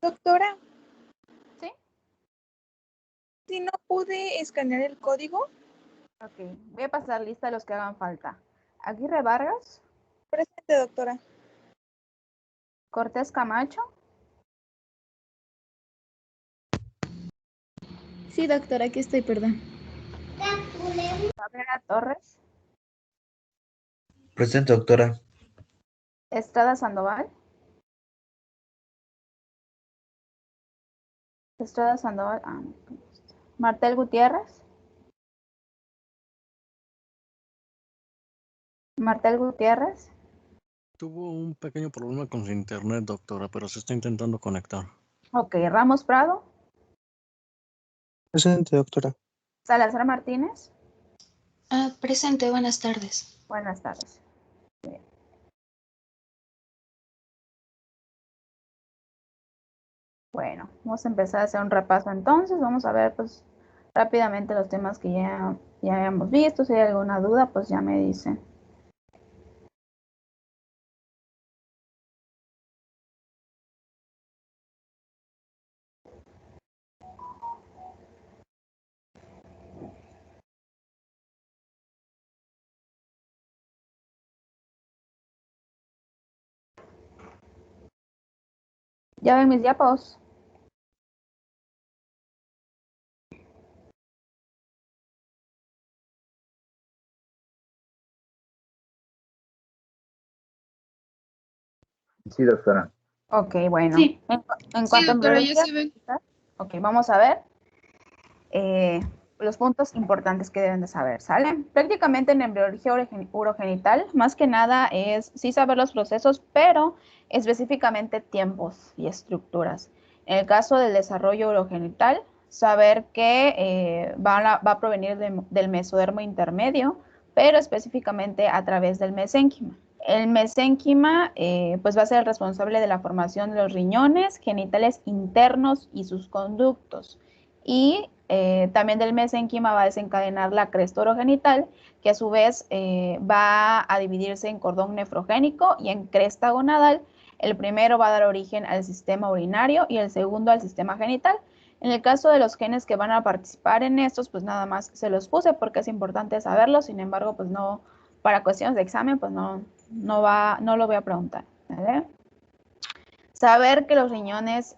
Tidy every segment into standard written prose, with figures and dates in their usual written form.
Doctora, ¿Sí? si no pude escanear el código. Ok, voy a pasar lista de los que hagan falta. Aguirre Vargas. Presente, doctora. Cortés Camacho. Sí, doctora, aquí estoy, perdón. Cabrera Torres. Presente, doctora. Estrada Sandoval. Estrada Sandoval. Martel Gutiérrez. Martel Gutiérrez. Tuvo un pequeño problema con su internet, doctora, pero se está intentando conectar. Ok, Ramos Prado. Presente, doctora. Salazar Martínez. Presente, buenas tardes. Buenas tardes. Bien. Bueno, vamos a empezar a hacer un repaso entonces. Vamos a ver pues rápidamente los temas que ya hemos visto. Si hay alguna duda, pues ya me dicen. ¿Ya ven mis diapos? Sí, doctora. Ok, bueno. Sí. En Sí, cuanto a doctora, ya embriología, se ven. ok, vamos a ver los puntos importantes que deben de saber, ¿sale? Prácticamente en embriología urogenital, más que nada es sí saber los procesos, pero específicamente tiempos y estructuras. En el caso del desarrollo urogenital, saber que va a provenir del mesodermo intermedio, pero específicamente a través del mesénquima. El mesénquima pues va a ser el responsable de la formación de los riñones, genitales internos y sus conductos. Y también del mesénquima va a desencadenar la cresta urogenital, que a su vez va a dividirse en cordón nefrogénico y en cresta gonadal, El primero va a dar origen al sistema urinario y el segundo al sistema genital. En el caso de los genes que van a participar en estos, pues nada más se los puse porque es importante saberlo. Sin embargo, pues no, para cuestiones de examen, pues no lo voy a preguntar, ¿vale? Saber que los riñones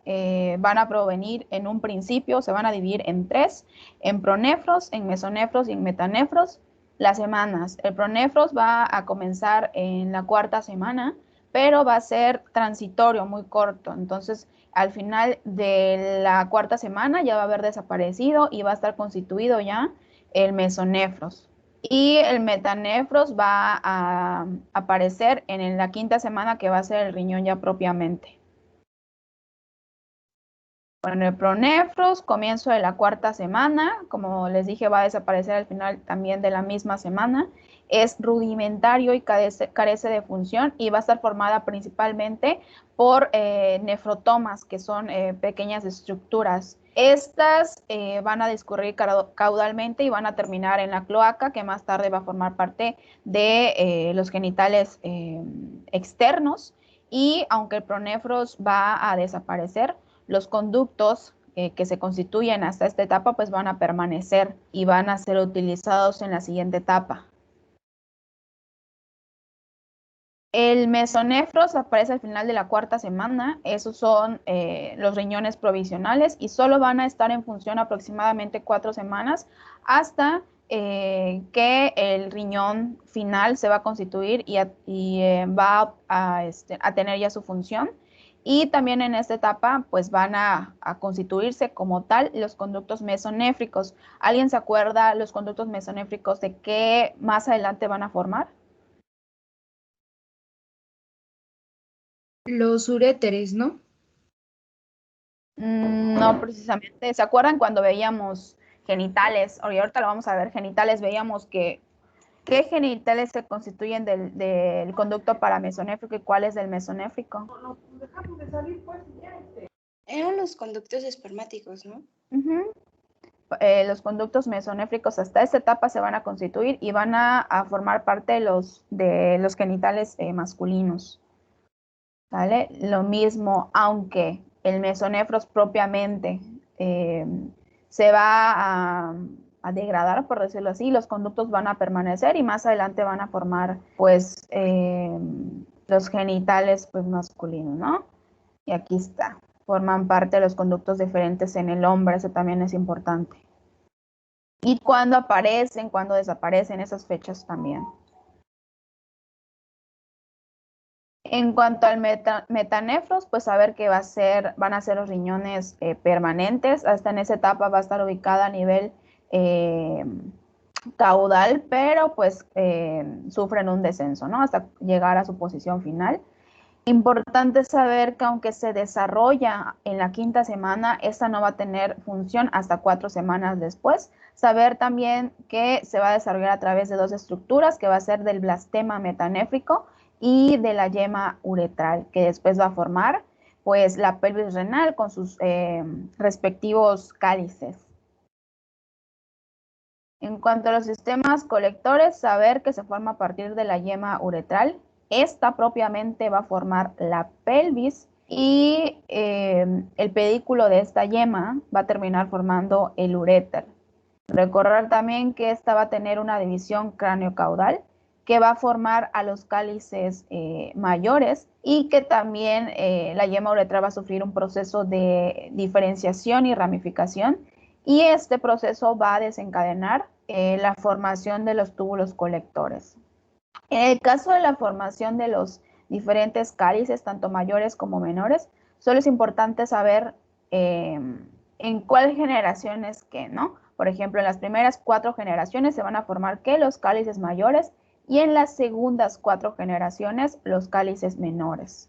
van a provenir en un principio, se van a dividir en tres, en pronefros, en mesonefros y en metanefros. Las semanas, el pronefros va a comenzar en la cuarta semana, pero va a ser transitorio, muy corto. Entonces, al final de la cuarta semana ya va a haber desaparecido y va a estar constituido ya el mesonefros. Y el metanefros va a aparecer en la quinta semana, que va a ser el riñón ya propiamente. Bueno, el pronefros, comienzo de la cuarta semana, como les dije, va a desaparecer al final también de la misma semana. Es rudimentario y carece de función y va a estar formada principalmente por nefrotomas, que son pequeñas estructuras. Estas van a discurrir caudalmente y van a terminar en la cloaca, que más tarde va a formar parte de los genitales externos. Y aunque el pronefros va a desaparecer, los conductos que se constituyen hasta esta etapa pues van a permanecer y van a ser utilizados en la siguiente etapa. El mesonefros aparece al final de la cuarta semana. Esos son los riñones provisionales y solo van a estar en función aproximadamente 4 semanas hasta que el riñón final se va a constituir y va a tener ya su función. Y también en esta etapa pues van a constituirse como tal los conductos mesonéfricos. ¿Alguien se acuerda los conductos mesonéfricos de qué más adelante van a formar? Los uréteres, ¿no? No precisamente. ¿Se acuerdan cuando veíamos genitales? Ahorita lo vamos a ver, genitales, veíamos que qué genitales se constituyen del conducto paramesonéfrico y cuáles del mesonéfrico. Eran los conductos espermáticos, ¿no? Los conductos mesonéfricos hasta esta etapa se van a constituir y van a formar parte de los genitales masculinos. ¿Vale? Lo mismo, aunque el mesonefros propiamente se va a degradar, por decirlo así, los conductos van a permanecer y más adelante van a formar, pues, los genitales, pues, masculinos, ¿no? Y aquí está, forman parte de los conductos diferentes en el hombre, eso también es importante. Y cuándo aparecen, cuándo desaparecen, esas fechas también. En cuanto al metanefros, pues saber que van a ser los riñones permanentes. Hasta en esa etapa va a estar ubicada a nivel caudal, pero pues sufren un descenso, ¿no? Hasta llegar a su posición final. Importante saber que aunque se desarrolla en la quinta semana, esta no va a tener función hasta 4 semanas después. Saber también que se va a desarrollar a través de 2 estructuras, que va a ser del blastema metanéfrico y de la yema uretral, que después va a formar pues la pelvis renal con sus respectivos cálices. En cuanto a los sistemas colectores, saber que se forma a partir de la yema uretral. Esta propiamente va a formar la pelvis y el pedículo de esta yema va a terminar formando el uréter. Recordar también que esta va a tener una división craneocaudal que va a formar a los cálices mayores y que también la yema uretral va a sufrir un proceso de diferenciación y ramificación y este proceso va a desencadenar la formación de los túbulos colectores. En el caso de la formación de los diferentes cálices, tanto mayores como menores, solo es importante saber en cuál generación es qué, ¿no? Por ejemplo, en las primeras 4 generaciones se van a formar ¿qué? Los cálices mayores y en las segundas 4 generaciones los cálices menores.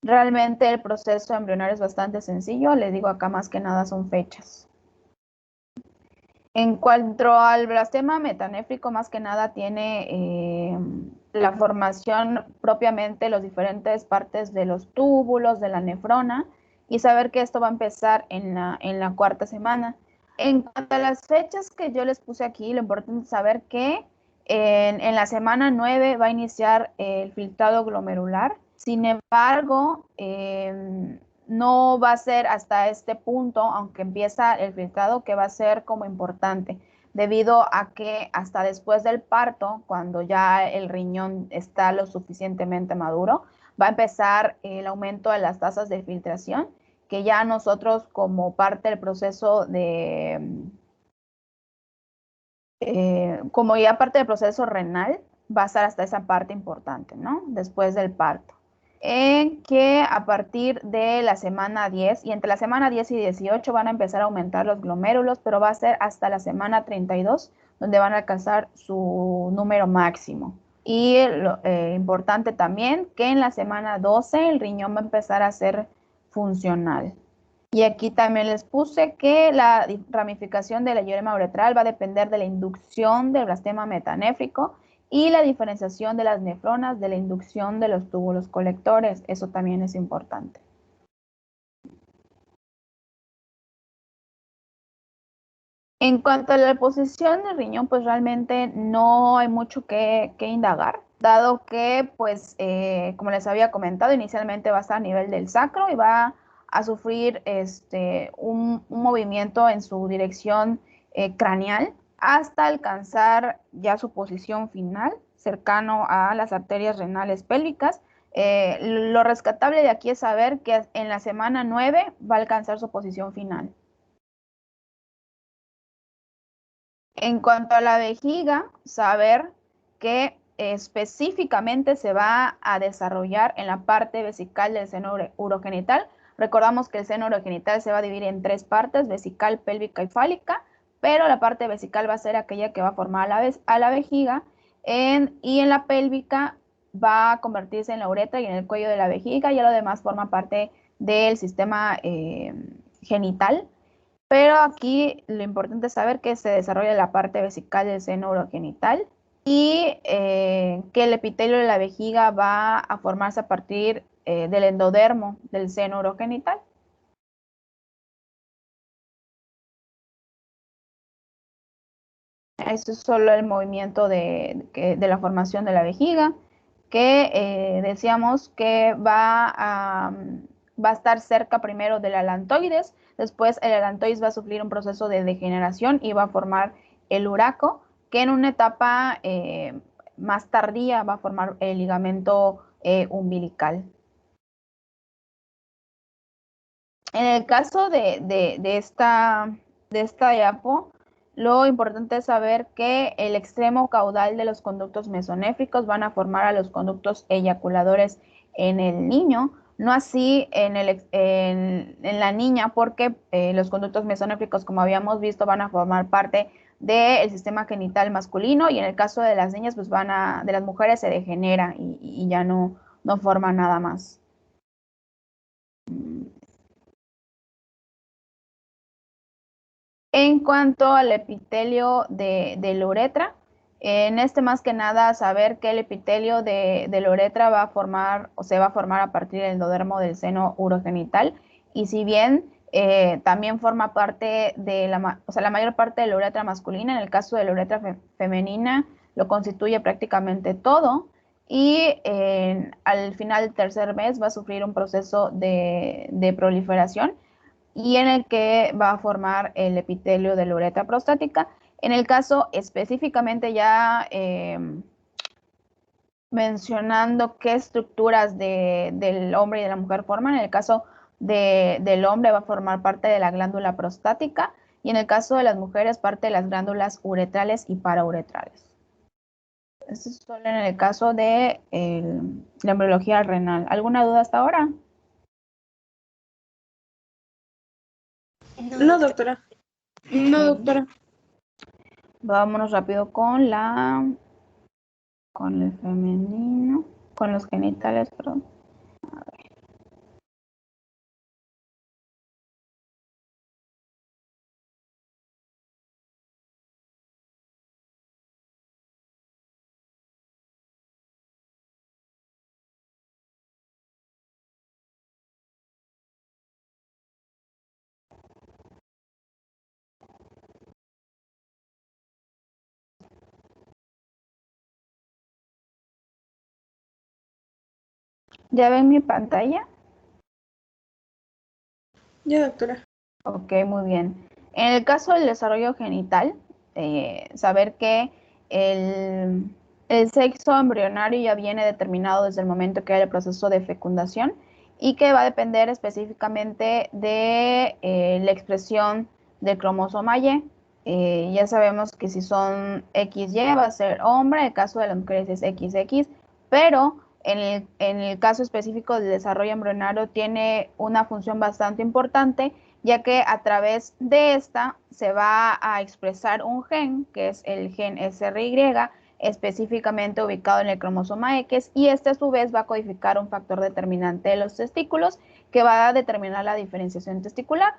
Realmente el proceso embrionario es bastante sencillo, les digo acá más que nada son fechas. En cuanto al blastema metanéfrico, más que nada tiene la formación propiamente los diferentes partes de los túbulos, de la nefrona, y saber que esto va a empezar en la cuarta semana. En cuanto a las fechas que yo les puse aquí, lo importante es saber que en la semana 9 va a iniciar el filtrado glomerular. Sin embargo, no va a ser hasta este punto, aunque empieza el filtrado, que va a ser como importante, debido a que hasta después del parto, cuando ya el riñón está lo suficientemente maduro, va a empezar el aumento de las tasas de filtración, que ya nosotros como parte del proceso como ya parte del proceso renal, va a estar hasta esa parte importante, ¿no? Después del parto. En que a partir de la semana 10 y entre la semana 10 y 18 van a empezar a aumentar los glomérulos, pero va a ser hasta la semana 32 donde van a alcanzar su número máximo. Y importante también que en la semana 12 el riñón va a empezar a ser funcional. Y aquí también les puse que la ramificación de la diurema uretral va a depender de la inducción del blastema metanéfrico y la diferenciación de las nefronas de la inducción de los túbulos colectores. Eso también es importante. En cuanto a la posición del riñón, pues realmente no hay mucho que indagar, dado que, pues, como les había comentado, inicialmente va a estar a nivel del sacro y va a sufrir un movimiento en su dirección craneal hasta alcanzar ya su posición final, cercano a las arterias renales pélvicas. Lo rescatable de aquí es saber que en la semana 9 va a alcanzar su posición final. En cuanto a la vejiga, saber que específicamente se va a desarrollar en la parte vesical del seno urogenital. Recordamos que el seno urogenital se va a dividir en 3 partes, vesical, pélvica y fálica, pero la parte vesical va a ser aquella que va a formar a la vejiga y en la pélvica va a convertirse en la uretra y en el cuello de la vejiga, y lo demás forma parte del sistema genital. Pero aquí lo importante es saber que se desarrolla la parte vesical del seno urogenital y que el epitelio de la vejiga va a formarse a partir del endodermo del seno urogenital. Eso es solo el movimiento de la formación de la vejiga, que decíamos que va a estar cerca primero del alantoides, después el alantoides va a sufrir un proceso de degeneración y va a formar el uraco, que en una etapa más tardía va a formar el ligamento umbilical. En el caso de esta diapo, lo importante es saber que el extremo caudal de los conductos mesonéfricos van a formar a los conductos eyaculadores en el niño, no así en la niña, porque los conductos mesonéfricos, como habíamos visto, van a formar parte del sistema genital masculino, y en el caso de las niñas, pues de las mujeres se degenera y ya no forma nada más. En cuanto al epitelio de la uretra, en más que nada saber que el epitelio de la uretra va a formar o se va a formar a partir del endodermo del seno urogenital, y si bien también forma parte de la mayor parte de la uretra masculina, en el caso de la uretra femenina lo constituye prácticamente todo, y al final del tercer mes va a sufrir un proceso de proliferación y en el que va a formar el epitelio de la uretra prostática. En el caso específicamente ya mencionando qué estructuras del hombre y de la mujer forman, en el caso del hombre va a formar parte de la glándula prostática, y en el caso de las mujeres parte de las glándulas uretrales y parauretrales. Eso es solo en el caso de la embriología renal. ¿Alguna duda hasta ahora? No, doctora. No, doctora. Vámonos rápido con el femenino, con los genitales, perdón. A ver. ¿Ya ven mi pantalla? Ya, doctora. Ok, muy bien. En el caso del desarrollo genital, saber que el sexo embrionario ya viene determinado desde el momento que hay el proceso de fecundación y que va a depender específicamente de la expresión del cromosoma Y. Ya sabemos que si son XY va a ser hombre, en el caso de las mujeres es XX, pero en el caso específico del desarrollo embrionario tiene una función bastante importante, ya que a través de esta se va a expresar un gen, que es el gen SRY, específicamente ubicado en el cromosoma X, y este a su vez va a codificar un factor determinante de los testículos que va a determinar la diferenciación testicular.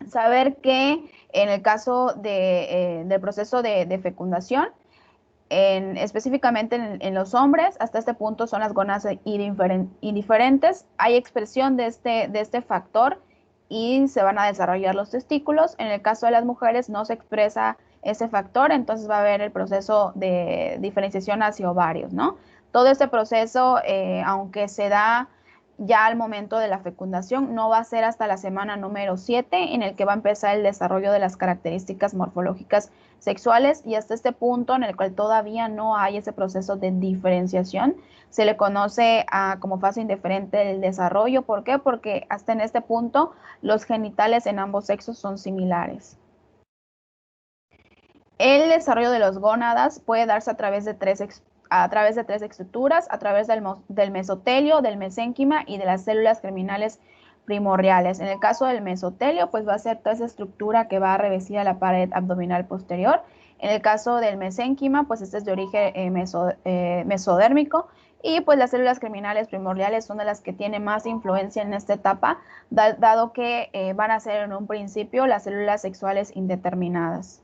Saber que en el caso del proceso de fecundación, específicamente en los hombres, hasta este punto son las gónadas indiferentes, hay expresión de este factor y se van a desarrollar los testículos. En el caso de las mujeres no se expresa ese factor, entonces va a haber el proceso de diferenciación hacia ovarios, ¿no? Todo este proceso, aunque se da ya al momento de la fecundación, no va a ser hasta la semana número 7 en el que va a empezar el desarrollo de las características morfológicas sexuales, y hasta este punto en el cual todavía no hay ese proceso de diferenciación, se le conoce como fase indiferente del desarrollo. ¿Por qué? Porque hasta en este punto los genitales en ambos sexos son similares. El desarrollo de los gónadas puede darse a través de tres estructuras, a través del mesotelio, del mesénquima y de las células germinales primordiales. En el caso del mesotelio, pues va a ser toda esa estructura que va a revestir a la pared abdominal posterior. En el caso del mesénquima, pues este es de origen mesodérmico, y pues las células germinales primordiales son de las que tienen más influencia en esta etapa, dado que van a ser en un principio las células sexuales indeterminadas.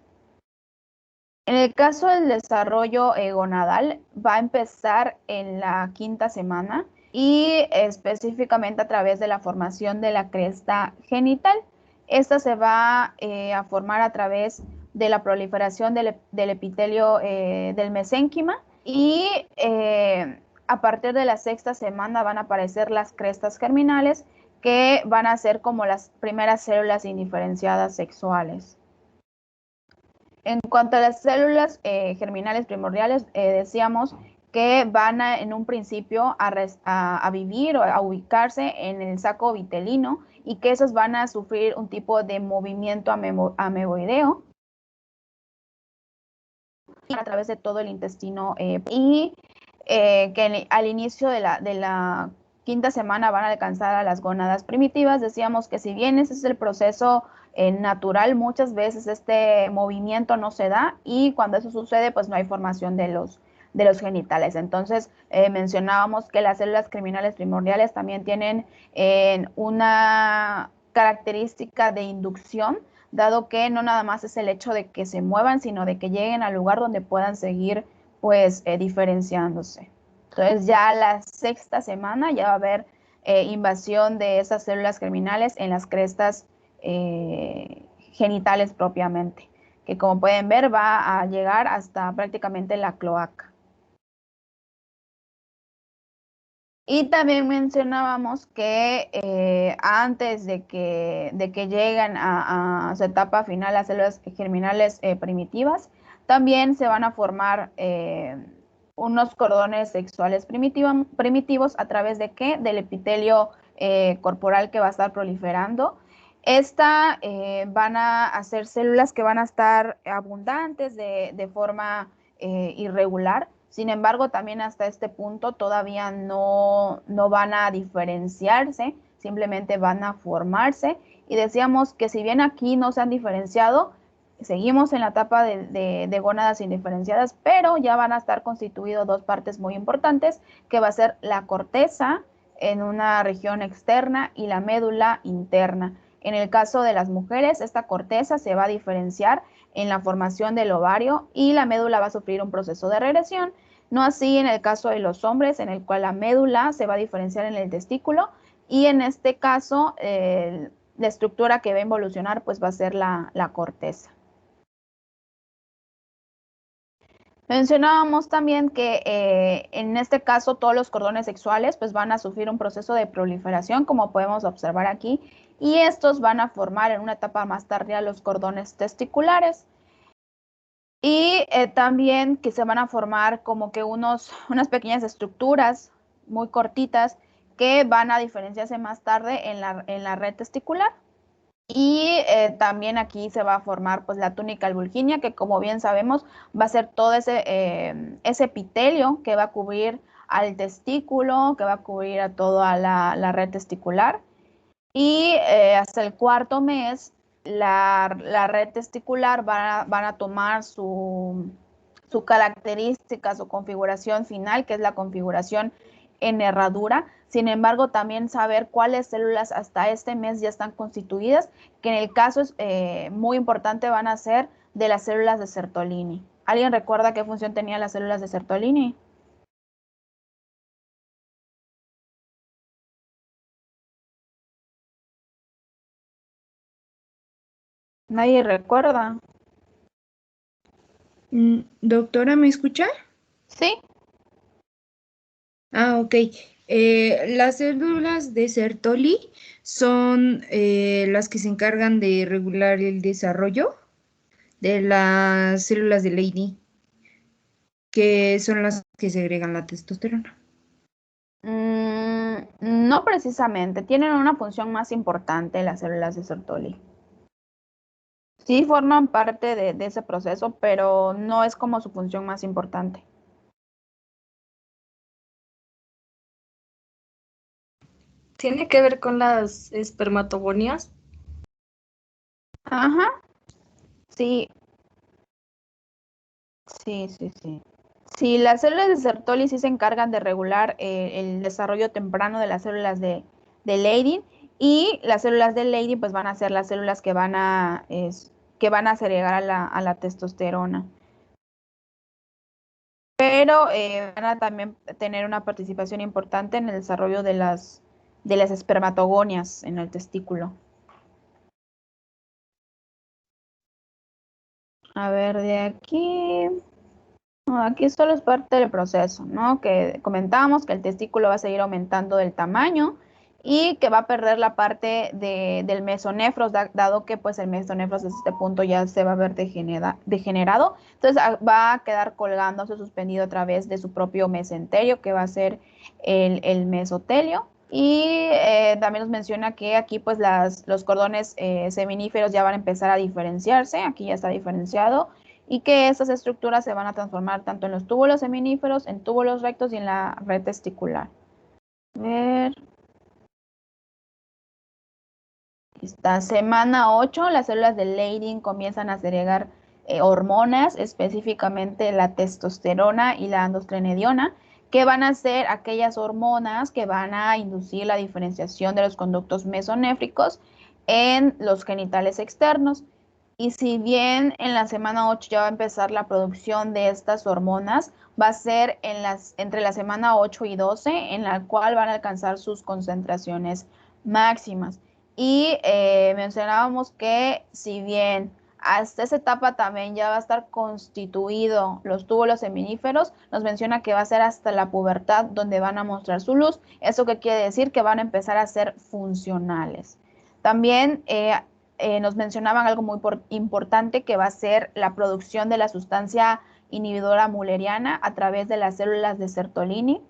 En el caso del desarrollo gonadal, va a empezar en la 5ª semana y específicamente a través de la formación de la cresta genital. Esta se va a formar a través de la proliferación del epitelio del mesénquima, y a partir de la 6ª semana van a aparecer las crestas germinales, que van a ser como las primeras células indiferenciadas sexuales. En cuanto a las células germinales primordiales, decíamos que van en un principio a vivir o a ubicarse en el saco vitelino, y que esos van a sufrir un tipo de movimiento ameboideo a través de todo el intestino, y que al inicio de la 5ª semana van a alcanzar a las gónadas primitivas. Decíamos que si bien ese es el proceso natural, muchas veces este movimiento no se da, y cuando eso sucede, pues no hay formación de los genitales. Entonces, mencionábamos que las células germinales primordiales también tienen una característica de inducción, dado que no nada más es el hecho de que se muevan, sino de que lleguen al lugar donde puedan seguir pues diferenciándose. Entonces ya la 6ª semana ya va a haber invasión de esas células germinales en las crestas genitales propiamente, que como pueden ver va a llegar hasta prácticamente la cloaca. Y también mencionábamos que antes de que lleguen a su etapa final las células germinales primitivas, también se van a formar unos cordones sexuales primitivos, a través de ¿qué? Del epitelio corporal que va a estar proliferando. Van a hacer células que van a estar abundantes de forma irregular. Sin embargo, también hasta este punto todavía no van a diferenciarse, simplemente van a formarse. Y decíamos que si bien aquí no se han diferenciado, seguimos en la etapa de gónadas indiferenciadas, pero ya van a estar constituidos dos partes muy importantes, que va a ser la corteza en una región externa y la médula interna. En el caso de las mujeres, esta corteza se va a diferenciar en la formación del ovario, y la médula va a sufrir un proceso de regresión. No así en el caso de los hombres, en el cual la médula se va a diferenciar en el testículo, y en este caso la estructura que va a evolucionar pues va a ser la corteza. Mencionábamos también que en este caso todos los cordones sexuales pues van a sufrir un proceso de proliferación, como podemos observar aquí, y estos van a formar en una etapa más tardía los cordones testiculares. Y también que se van a formar como que unas pequeñas estructuras muy cortitas que van a diferenciarse más tarde en la red testicular. Y también aquí se va a formar pues la túnica albuginea, que como bien sabemos va a ser todo ese epitelio que va a cubrir al testículo, que va a cubrir a toda la red testicular. Y hasta el cuarto mes la red testicular van a tomar su característica, su configuración final, que es la configuración en herradura. Sin embargo, también saber cuáles células hasta este mes ya están constituidas, que en el caso es muy importante van a ser de las células de Sertolini. ¿Alguien recuerda qué función tenían las células de Sertolini? Nadie recuerda. Doctora, ¿me escucha? ¿Sí? Ah, ok. Las células de Sertoli son las que se encargan de regular el desarrollo de las células de Leydig, que son las que segregan la testosterona. No precisamente, tienen una función más importante las células de Sertoli. Sí forman parte de ese proceso, pero no es como su función más importante. ¿Tiene que ver con las espermatogonias? Ajá, sí, sí. Sí, las células de Sertoli sí se encargan de regular el desarrollo temprano de las células de Leydig, y las células de Leydig pues van a ser las células que van a segregar a la testosterona. Pero van a también tener una participación importante en el desarrollo de las espermatogonias en el testículo. A ver, de aquí. No, aquí solo es parte del proceso, ¿no? Que comentábamos que el testículo va a seguir aumentando del tamaño y que va a perder la parte del mesonefros, dado que pues el mesonefros desde este punto ya se va a ver degenerado. Entonces va a quedar colgándose suspendido a través de su propio mesenterio, que va a ser el mesotelio. Y también nos menciona que aquí pues los cordones seminíferos ya van a empezar a diferenciarse, aquí ya está diferenciado, y que estas estructuras se van a transformar tanto en los túbulos seminíferos, en túbulos rectos y en la red testicular. A ver. Esta semana 8, las células de Leydig comienzan a segregar hormonas, específicamente la testosterona y la androstenediona, que van a ser aquellas hormonas que van a inducir la diferenciación de los conductos mesonéfricos en los genitales externos. Y si bien en la semana 8 ya va a empezar la producción de estas hormonas, va a ser entre la semana 8 y 12, en la cual van a alcanzar sus concentraciones máximas. Y mencionábamos que si bien hasta esa etapa también ya va a estar constituido los túbulos seminíferos, nos menciona que va a ser hasta la pubertad donde van a mostrar su luz. ¿Eso qué quiere decir? Que van a empezar a ser funcionales. También nos mencionaban algo muy importante, que va a ser la producción de la sustancia inhibidora mulleriana a través de las células de Sertolini.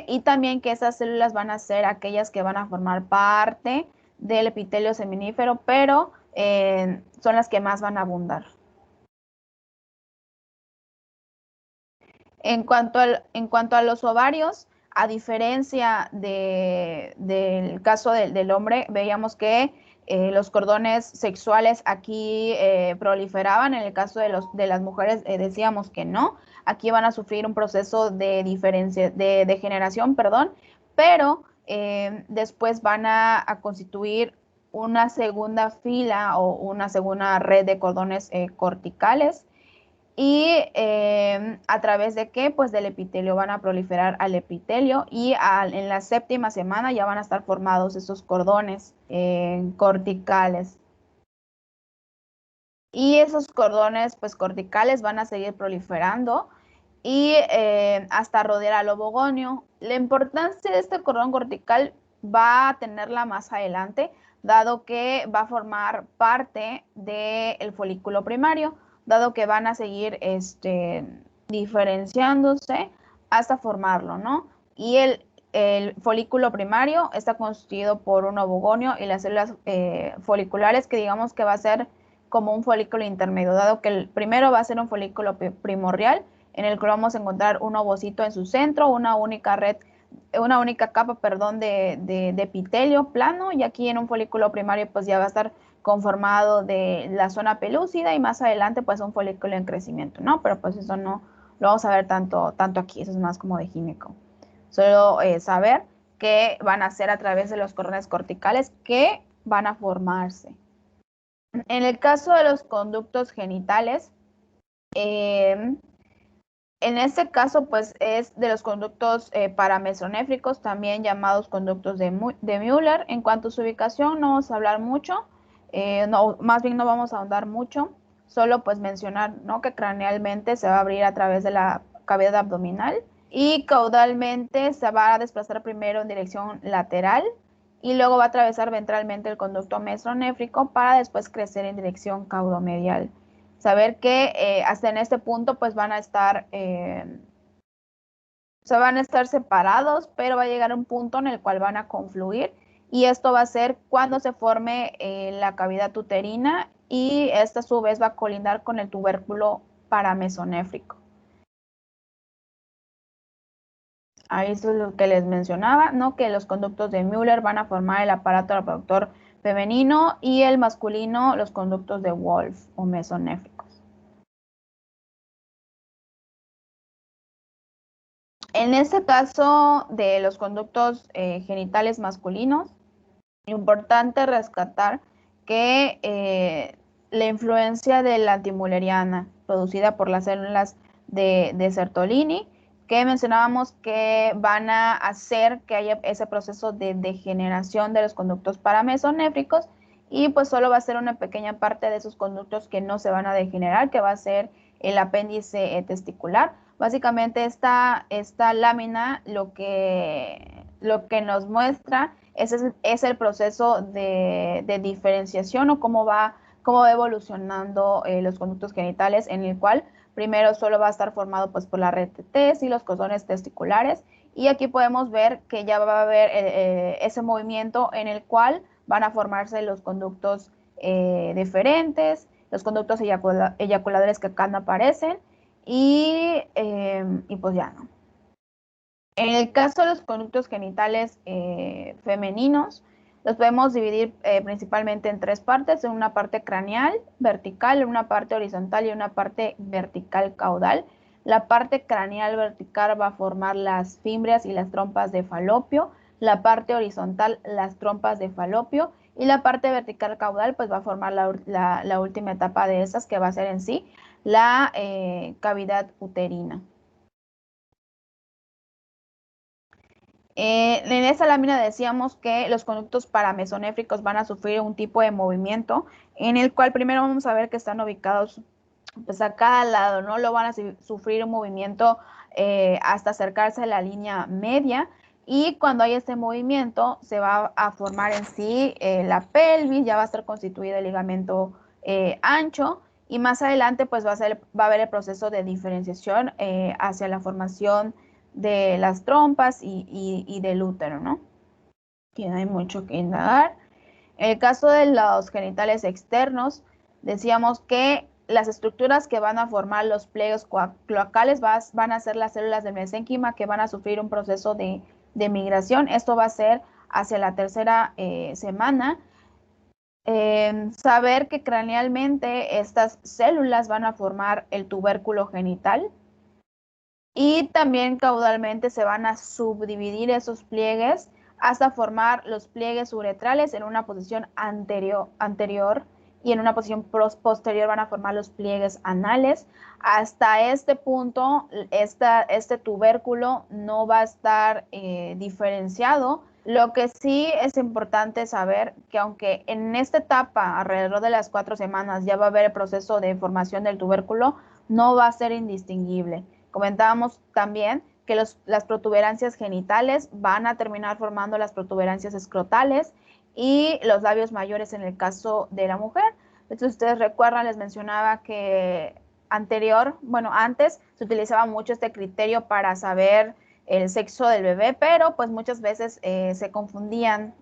Y también que esas células van a ser aquellas que van a formar parte del epitelio seminífero, pero son las que más van a abundar. En cuanto a los ovarios, a diferencia del caso del hombre, veíamos que los cordones sexuales aquí proliferaban. En el caso de las mujeres decíamos que no. Aquí van a sufrir un proceso de degeneración, perdón, pero después van a constituir una segunda fila o una segunda red de cordones corticales. ¿Y a través de qué? Pues del epitelio, van a proliferar al epitelio, y en la séptima semana ya van a estar formados esos cordones corticales. y esos cordones pues corticales van a seguir proliferando y hasta rodear al ovogonio. La importancia de este cordón cortical va a tenerla más adelante, dado que va a formar parte del folículo primario, dado que van a seguir diferenciándose hasta formarlo, ¿no? Y el folículo primario está constituido por un ovogonio y las células foliculares, que digamos que va a ser como un folículo intermedio, dado que el primero va a ser un folículo primordial, en el que vamos a encontrar un ovocito en su centro, una única capa, perdón, de epitelio plano, y aquí en un folículo primario pues ya va a estar conformado de la zona pelúcida y más adelante pues un folículo en crecimiento, ¿no? Pero pues eso no lo vamos a ver tanto aquí, eso es más como de gineco. Solo saber que van a ser a través de los cordones corticales que van a formarse. En el caso de los conductos genitales, en este caso, pues es de los conductos paramesonéfricos, también llamados conductos de Müller. En cuanto a su ubicación, no vamos a hablar mucho, más bien no vamos a ahondar mucho, solo pues mencionar, ¿no?, que cranealmente se va a abrir a través de la cavidad abdominal y caudalmente se va a desplazar primero en dirección lateral y luego va a atravesar ventralmente el conducto mesonéfrico para después crecer en dirección caudomedial. Saber que hasta en este punto pues van a estar separados, pero va a llegar un punto en el cual van a confluir y esto va a ser cuando se forme la cavidad uterina y esta a su vez va a colindar con el tubérculo paramesonéfrico. Ahí es lo que les mencionaba, ¿no? Que los conductos de Müller van a formar el aparato reproductor femenino y el masculino los conductos de Wolff o mesonéfricos. En este caso de los conductos genitales masculinos, importante rescatar que la influencia de la antimülleriana producida por las células de Sertolini, que mencionábamos que van a hacer que haya ese proceso de degeneración de los conductos paramesonéfricos y pues solo va a ser una pequeña parte de esos conductos que no se van a degenerar, que va a ser el apéndice testicular. Básicamente esta lámina lo que nos muestra es el proceso de diferenciación o cómo va evolucionando los conductos genitales, en el cual primero solo va a estar formado pues por la red de T y los cordones testiculares, y aquí podemos ver que ya va a haber ese movimiento en el cual van a formarse los conductos deferentes, los conductos eyaculadores que acá no aparecen, y pues ya, ¿no? En el caso de los conductos genitales femeninos, los podemos dividir principalmente en tres partes: en una parte craneal, vertical, en una parte horizontal y una parte vertical caudal. La parte craneal vertical va a formar las fimbrias y las trompas de falopio, la parte horizontal las trompas de falopio y la parte vertical caudal pues va a formar la última etapa de esas, que va a ser en sí la cavidad uterina. En esta lámina decíamos que los conductos paramesonéfricos van a sufrir un tipo de movimiento en el cual primero vamos a ver que están ubicados pues a cada lado, ¿no? Lo van a sufrir un movimiento hasta acercarse a la línea media, y cuando hay este movimiento se va a formar en sí la pelvis, ya va a estar constituido el ligamento ancho, y más adelante pues va a haber el proceso de diferenciación hacia la formación de las trompas y del útero, ¿no? Que no hay mucho que indagar. En el caso de los genitales externos, decíamos que las estructuras que van a formar los pliegues cloacales van a ser las células del mesénquima, que van a sufrir un proceso de migración. Esto va a ser hacia la tercera semana. Saber que cranealmente estas células van a formar el tubérculo genital, y también caudalmente se van a subdividir esos pliegues hasta formar los pliegues uretrales en una posición anterior y en una posición posterior van a formar los pliegues anales. Hasta este punto, este tubérculo no va a estar diferenciado, Lo que sí es importante saber que aunque en esta etapa, alrededor de las 4 semanas, ya va a haber el proceso de formación del tubérculo, no va a ser indistinguible. Comentábamos también que las protuberancias genitales van a terminar formando las protuberancias escrotales y los labios mayores en el caso de la mujer. Entonces, ustedes recuerdan, les mencionaba que antes se utilizaba mucho este criterio para saber el sexo del bebé, pero pues muchas veces se confundían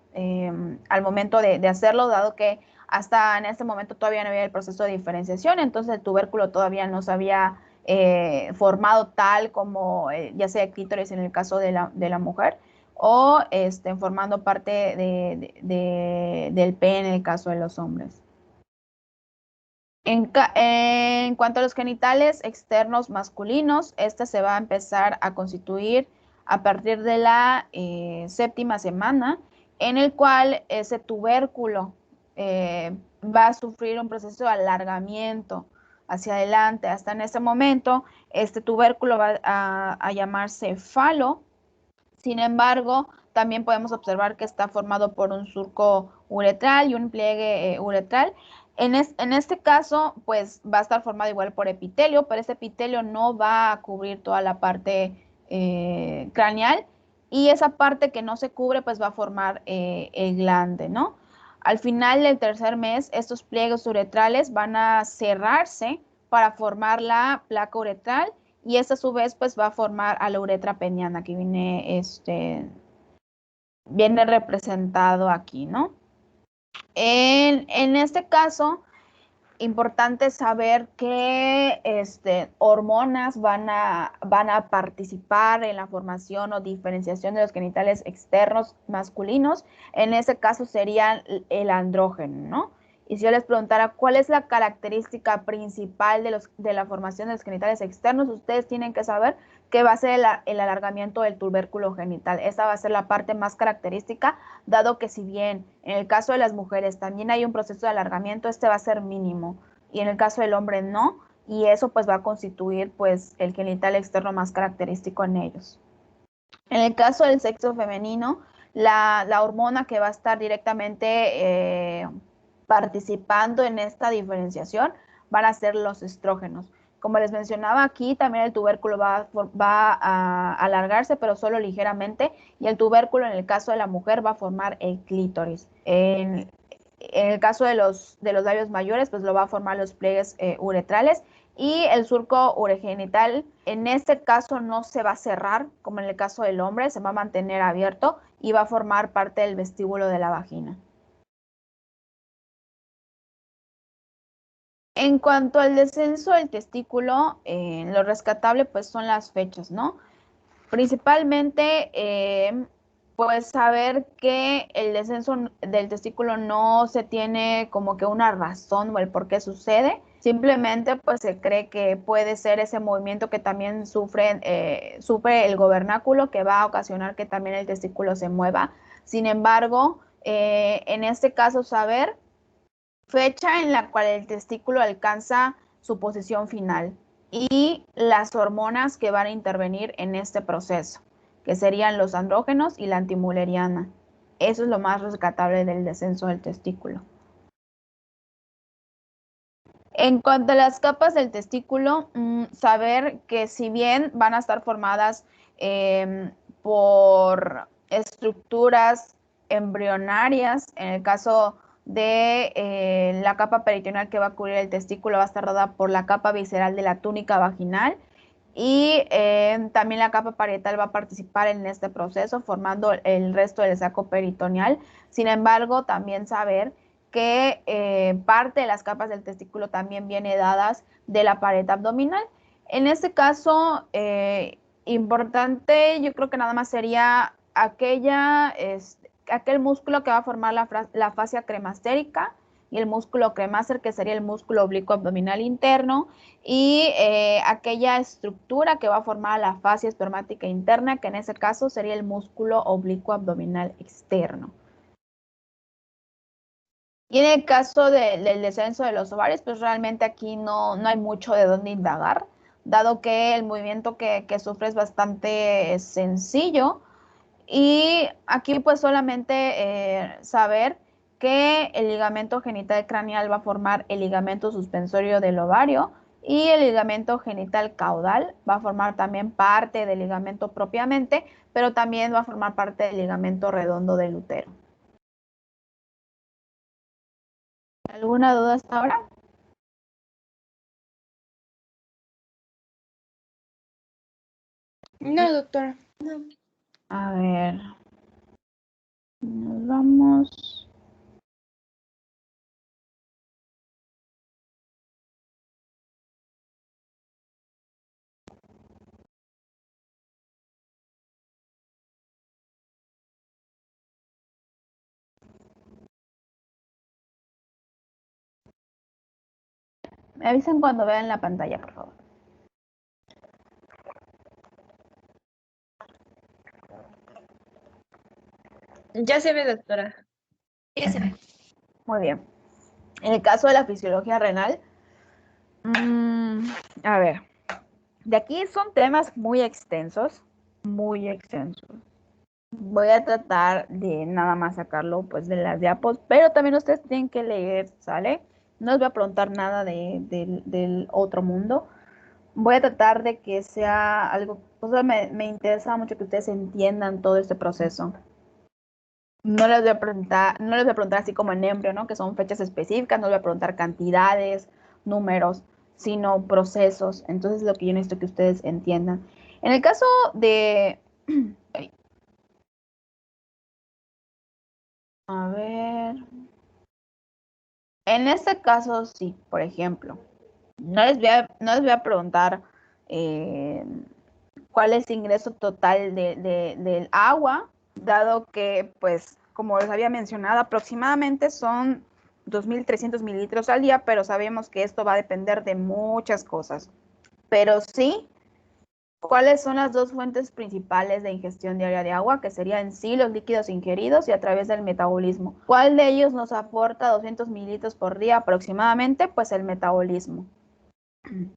al momento de hacerlo, dado que hasta en este momento todavía no había el proceso de diferenciación, entonces el tubérculo todavía no se había formado tal como ya sea el clítoris en el caso de la mujer, o formando parte del pene en el caso de los hombres. En cuanto a los genitales externos masculinos, este se va a empezar a constituir a partir de la 7ª semana, en el cual ese tubérculo va a sufrir un proceso de alargamiento hacia adelante. Hasta en este momento, este tubérculo va a llamarse falo. Sin embargo, también podemos observar que está formado por un surco uretral y un pliegue uretral. En este caso, pues va a estar formado igual por epitelio, pero este epitelio no va a cubrir toda la parte craneal, y esa parte que no se cubre, pues va a formar el glande, ¿no? Al final del 3er mes, estos pliegues uretrales van a cerrarse para formar la placa uretral, y esta a su vez pues va a formar a la uretra peniana, que viene representado aquí, ¿no? En este caso, importante saber qué hormonas van a participar en la formación o diferenciación de los genitales externos masculinos. En este caso serían el andrógeno, ¿no? Y si yo les preguntara cuál es la característica principal de la formación de los genitales externos, ustedes tienen que saber que va a ser el alargamiento del tubérculo genital. Esta va a ser la parte más característica, dado que si bien en el caso de las mujeres también hay un proceso de alargamiento, este va a ser mínimo, y en el caso del hombre no, y eso pues va a constituir pues el genital externo más característico en ellos. En el caso del sexo femenino, la hormona que va a estar directamente participando en esta diferenciación van a ser los estrógenos. Como les mencionaba aquí, también el tubérculo va a alargarse, pero solo ligeramente, y el tubérculo en el caso de la mujer va a formar el clítoris. En el caso de los labios mayores, pues lo va a formar los pliegues uretrales, y el surco uregenital en este caso no se va a cerrar como en el caso del hombre, se va a mantener abierto y va a formar parte del vestíbulo de la vagina. En cuanto al descenso del testículo, lo rescatable pues son las fechas, ¿no? Principalmente, pues saber que el descenso del testículo no se tiene como que una razón o el por qué sucede. Simplemente pues se cree que puede ser ese movimiento que también sufre el gobernáculo, que va a ocasionar que también el testículo se mueva. Sin embargo, en este caso saber fecha en la cual el testículo alcanza su posición final y las hormonas que van a intervenir en este proceso, que serían los andrógenos y la antimuleriana. Eso es lo más rescatable del descenso del testículo. En cuanto a las capas del testículo, saber que si bien van a estar formadas por estructuras embrionarias, en el caso de la capa peritoneal que va a cubrir el testículo va a estar rodeada por la capa visceral de la túnica vaginal, y también la capa parietal va a participar en este proceso formando el resto del saco peritoneal. Sin embargo, también saber que parte de las capas del testículo también viene dadas de la pared abdominal. En este caso, importante, yo creo que nada más sería aquel músculo que va a formar la fascia cremastérica y el músculo cremaster, que sería el músculo oblicuo abdominal interno, y aquella estructura que va a formar la fascia espermática interna, que en ese caso sería el músculo oblicuo abdominal externo. Y en el caso del descenso de los ovarios, pues realmente aquí no hay mucho de dónde indagar, dado que el movimiento que sufre es bastante sencillo, Y aquí pues solamente saber que el ligamento genital craneal va a formar el ligamento suspensorio del ovario y el ligamento genital caudal va a formar también parte del ligamento propiamente, pero también va a formar parte del ligamento redondo del útero. ¿Alguna duda hasta ahora? No, doctora. A ver, nos vamos. Me avisan cuando vean la pantalla, por favor. Ya se ve, doctora. Ya se ve. Muy bien. En el caso de la fisiología renal, a ver, de aquí son temas muy extensos, muy extensos. Voy a tratar de nada más sacarlo pues de las diapos, pero también ustedes tienen que leer, ¿sale? No les voy a preguntar nada del otro mundo. Voy a tratar de que sea algo, o sea, me interesa mucho que ustedes entiendan todo este proceso. No les voy a preguntar así como en embrio, ¿no? Que son fechas específicas, no les voy a preguntar cantidades, números, sino procesos. Entonces, lo que yo necesito que ustedes entiendan. En el caso de... A ver... En este caso, sí, por ejemplo, no les voy a preguntar cuál es el ingreso total del agua, dado que, pues, como les había mencionado, aproximadamente son 2.300 mililitros al día, pero sabemos que esto va a depender de muchas cosas. Pero sí, ¿cuáles son las dos fuentes principales de ingestión diaria de agua? Que serían en sí los líquidos ingeridos y a través del metabolismo. ¿Cuál de ellos nos aporta 200 mililitros por día aproximadamente? Pues el metabolismo. En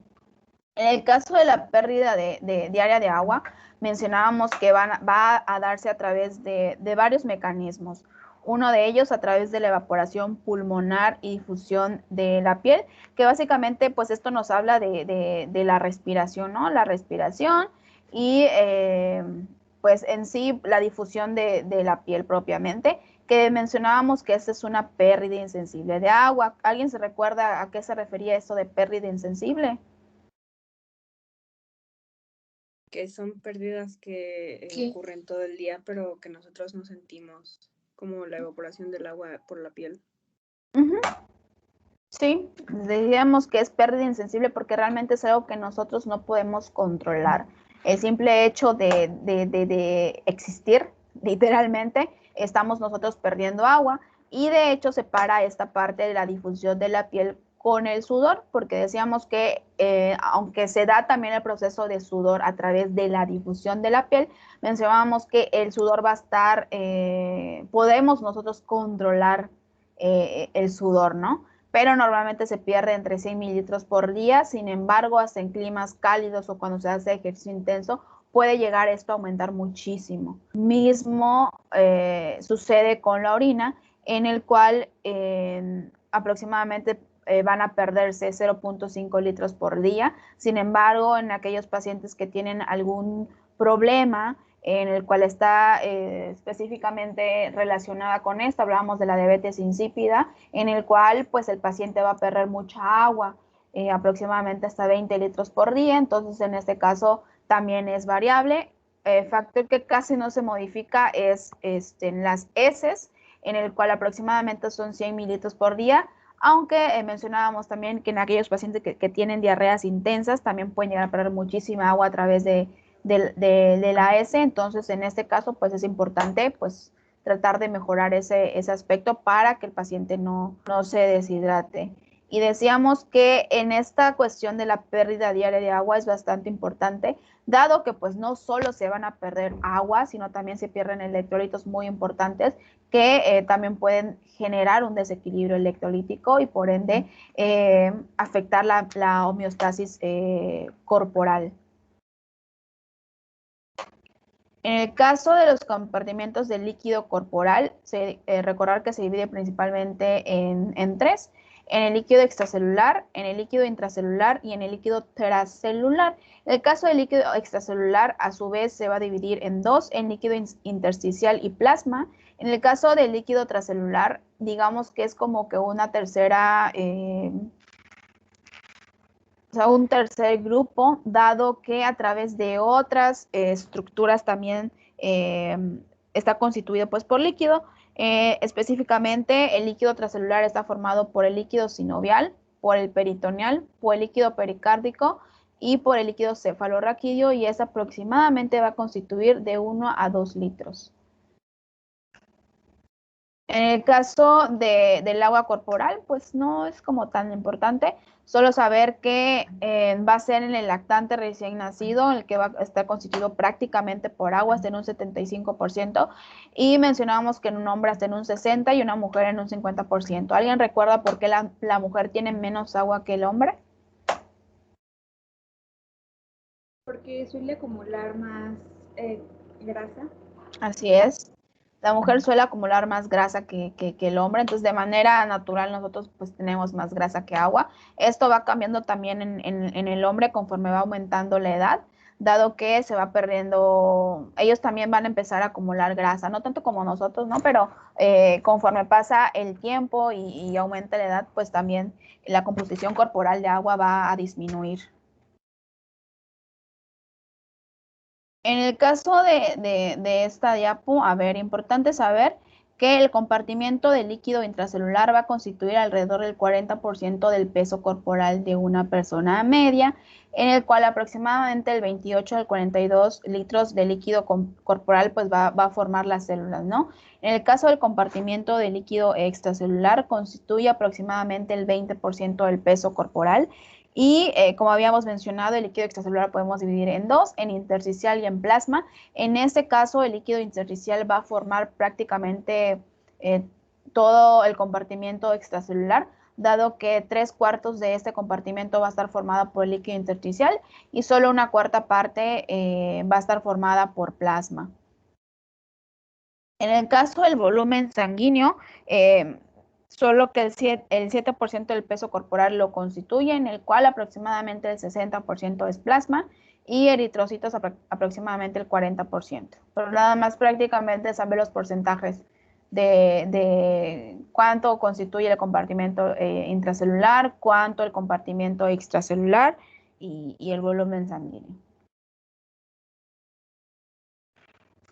el caso de la pérdida diaria de agua, mencionábamos que va a darse a través de varios mecanismos. Uno de ellos a través de la evaporación pulmonar y difusión de la piel, que básicamente pues esto nos habla de la respiración, ¿no? La respiración y pues en sí la difusión de la piel propiamente, que mencionábamos que esta es una pérdida insensible de agua. ¿Alguien se recuerda a qué se refería esto de pérdida insensible? Que son pérdidas que ¿Qué? ocurren todo el día, pero que nosotros no sentimos, como la evaporación del agua por la piel. Sí, diríamos que es pérdida insensible porque realmente es algo que nosotros no podemos controlar. El simple hecho de existir, literalmente, estamos nosotros perdiendo agua y de hecho separa esta parte de la difusión de la piel con el sudor, porque decíamos que aunque se da también el proceso de sudor a través de la difusión de la piel, mencionábamos que el sudor va a estar, podemos nosotros controlar el sudor, ¿no? Pero normalmente se pierde entre 100 mililitros por día. Sin embargo, hasta en climas cálidos o cuando se hace ejercicio intenso, puede llegar esto a aumentar muchísimo. Mismo sucede con la orina, en el cual aproximadamente van a perderse 0.5 litros por día. Sin embargo, en aquellos pacientes que tienen algún problema en el cual está específicamente relacionada con esto, hablábamos de la diabetes insípida, en el cual pues el paciente va a perder mucha agua, aproximadamente hasta 20 litros por día, entonces en este caso también es variable. Factor que casi no se modifica es en las heces, en el cual aproximadamente son 100 mililitros por día, aunque mencionábamos también que en aquellos pacientes que tienen diarreas intensas también pueden llegar a perder muchísima agua a través de la S, entonces en este caso pues es importante pues tratar de mejorar ese aspecto para que el paciente no se deshidrate. Y decíamos que en esta cuestión de la pérdida diaria de agua es bastante importante, dado que pues no solo se van a perder agua, sino también se pierden electrolitos muy importantes que también pueden generar un desequilibrio electrolítico y por ende afectar la homeostasis corporal. En el caso de los compartimentos del líquido corporal, recordar que se divide principalmente en tres: en el líquido extracelular, en el líquido intracelular y en el líquido transcelular. El caso del líquido extracelular, a su vez, se va a dividir en dos: en líquido intersticial y plasma. En el caso del líquido transcelular, digamos que es como que una tercera, un tercer grupo, dado que a través de otras estructuras también está constituido pues por líquido. Específicamente, el líquido transcelular está formado por el líquido sinovial, por el peritoneal, por el líquido pericárdico y por el líquido cefalorraquídeo, y es aproximadamente va a constituir de 1 a 2 litros. En el caso del agua corporal, pues no es como tan importante, solo saber que va a ser en el lactante recién nacido, el que va a estar constituido prácticamente por agua, hasta en un 75%, y mencionábamos que en un hombre hasta en un 60% y una mujer en un 50%. ¿Alguien recuerda por qué la mujer tiene menos agua que el hombre? Porque suele acumular más grasa. Así es. La mujer suele acumular más grasa que el hombre, entonces de manera natural nosotros pues tenemos más grasa que agua. Esto va cambiando también en el hombre conforme va aumentando la edad, dado que se va perdiendo, ellos también van a empezar a acumular grasa, no tanto como nosotros, ¿no? Pero conforme pasa el tiempo y aumenta la edad, pues también la composición corporal de agua va a disminuir. En el caso de esta diapo, a ver, importante saber que el compartimiento de líquido intracelular va a constituir alrededor del 40% del peso corporal de una persona media, en el cual aproximadamente el 28 al 42 litros de líquido corporal pues va a formar las células, ¿no? En el caso del compartimiento de líquido extracelular, constituye aproximadamente el 20% del peso corporal. Y como habíamos mencionado, el líquido extracelular podemos dividir en dos: en intersticial y en plasma. En este caso, el líquido intersticial va a formar prácticamente todo el compartimiento extracelular, dado que 3/4 de este compartimento va a estar formado por el líquido intersticial y solo una cuarta parte va a estar formada por plasma. En el caso del volumen sanguíneo, solo que el 7% del peso corporal lo constituye, en el cual aproximadamente el 60% es plasma y eritrocitos aproximadamente el 40%. Pero nada más prácticamente saber los porcentajes de cuánto constituye el compartimento intracelular, cuánto el compartimento extracelular y el volumen sanguíneo.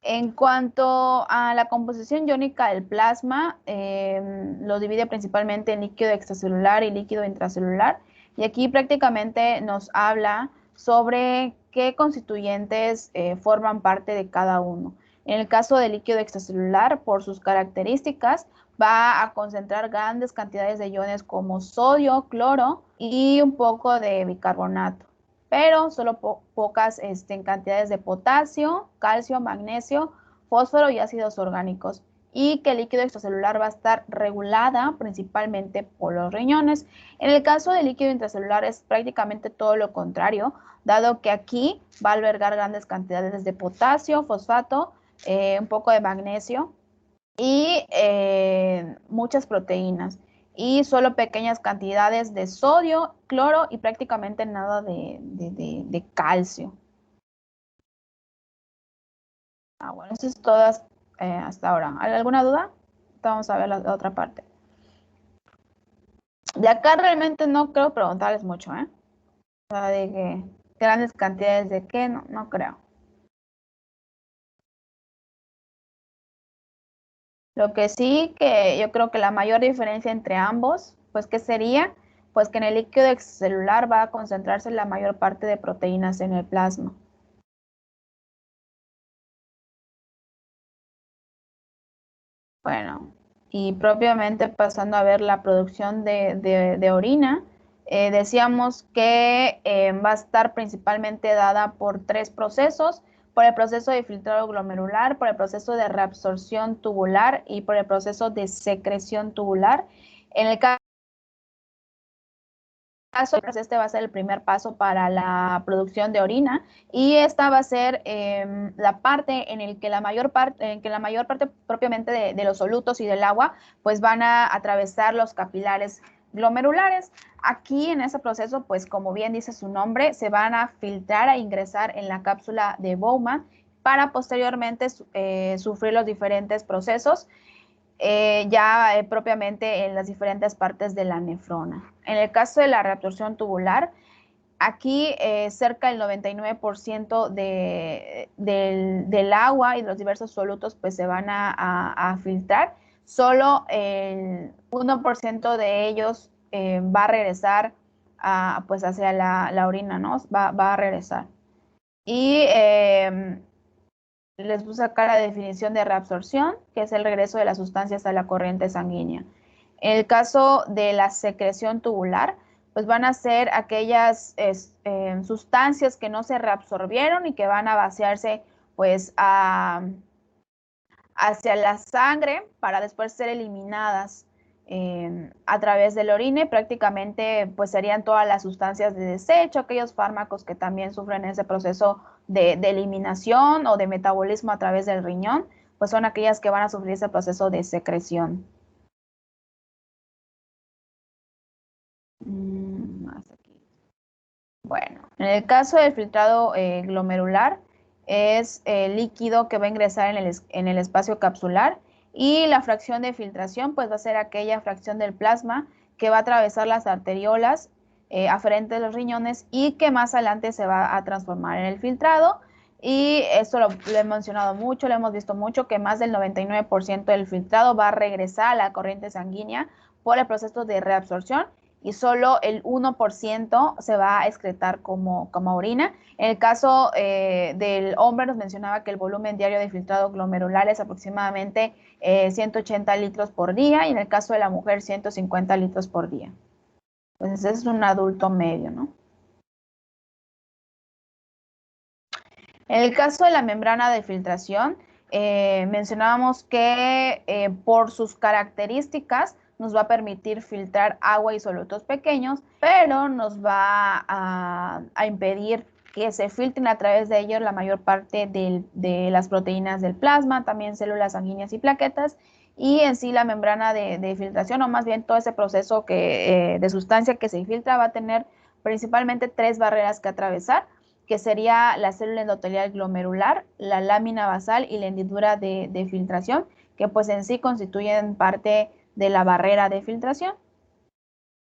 En cuanto a la composición iónica del plasma, lo divide principalmente en líquido extracelular y líquido intracelular. Y aquí prácticamente nos habla sobre qué constituyentes forman parte de cada uno. En el caso del líquido extracelular, por sus características, va a concentrar grandes cantidades de iones como sodio, cloro y un poco de bicarbonato, pero solo pocas cantidades de potasio, calcio, magnesio, fósforo y ácidos orgánicos, y que el líquido extracelular va a estar regulada principalmente por los riñones. En el caso del líquido intracelular es prácticamente todo lo contrario, dado que aquí va a albergar grandes cantidades de potasio, fosfato, un poco de magnesio y muchas proteínas, y solo pequeñas cantidades de sodio, cloro y prácticamente nada de calcio. Bueno, eso es todo hasta ahora. ¿Hay alguna duda? Vamos a ver la otra parte. De acá realmente no creo preguntarles mucho, ¿eh? O sea, de que grandes cantidades de qué, no creo. Lo que sí, que yo creo que la mayor diferencia entre ambos, pues, ¿qué sería? Pues que en el líquido extracelular va a concentrarse la mayor parte de proteínas en el plasma. Bueno, y propiamente pasando a ver la producción de orina, decíamos que va a estar principalmente dada por tres procesos: por el proceso de filtrado glomerular, por el proceso de reabsorción tubular y por el proceso de secreción tubular. En el caso caso, pues este va a ser el primer paso para la producción de orina y esta va a ser la parte en que la mayor parte propiamente de los solutos y del agua pues van a atravesar los capilares glomerulares. Aquí en ese proceso, pues como bien dice su nombre, se van a filtrar e ingresar en la cápsula de Bowman para posteriormente sufrir los diferentes procesos propiamente en las diferentes partes de la nefrona. En el caso de la reabsorción tubular, aquí cerca del 99% del agua y los diversos solutos pues se van a filtrar. Solo el 1% de ellos va a regresar pues hacia la orina, ¿no? Va a regresar. Y les puse acá la definición de reabsorción, que es el regreso de las sustancias a la corriente sanguínea. En el caso de la secreción tubular, pues van a ser aquellas sustancias que no se reabsorbieron y que van a vaciarse pues hacia la sangre para después ser eliminadas a través del orine. Prácticamente pues serían todas las sustancias de desecho, aquellos fármacos que también sufren ese proceso de eliminación o de metabolismo a través del riñón, pues son aquellas que van a sufrir ese proceso de secreción. Hasta aquí. Bueno, en el caso del filtrado glomerular, es líquido que va a ingresar en el espacio capsular y la fracción de filtración pues va a ser aquella fracción del plasma que va a atravesar las arteriolas aferentes de los riñones y que más adelante se va a transformar en el filtrado. Y esto lo he mencionado mucho, lo hemos visto mucho, que más del 99% del filtrado va a regresar a la corriente sanguínea por el proceso de reabsorción y solo el 1% se va a excretar como orina. En el caso del hombre nos mencionaba que el volumen diario de filtrado glomerular es aproximadamente 180 litros por día y en el caso de la mujer 150 litros por día. Pues ese es un adulto medio, ¿no? En el caso de la membrana de filtración, mencionábamos que por sus características nos va a permitir filtrar agua y solutos pequeños, pero nos va a impedir que se filtren a través de ellos la mayor parte de las proteínas del plasma, también células sanguíneas y plaquetas, y en sí la membrana de filtración, o más bien todo ese proceso de sustancia que se filtra va a tener principalmente 3 barreras que atravesar, que sería la célula endotelial glomerular, la lámina basal y la hendidura de filtración, que pues en sí constituyen parte de la barrera de filtración.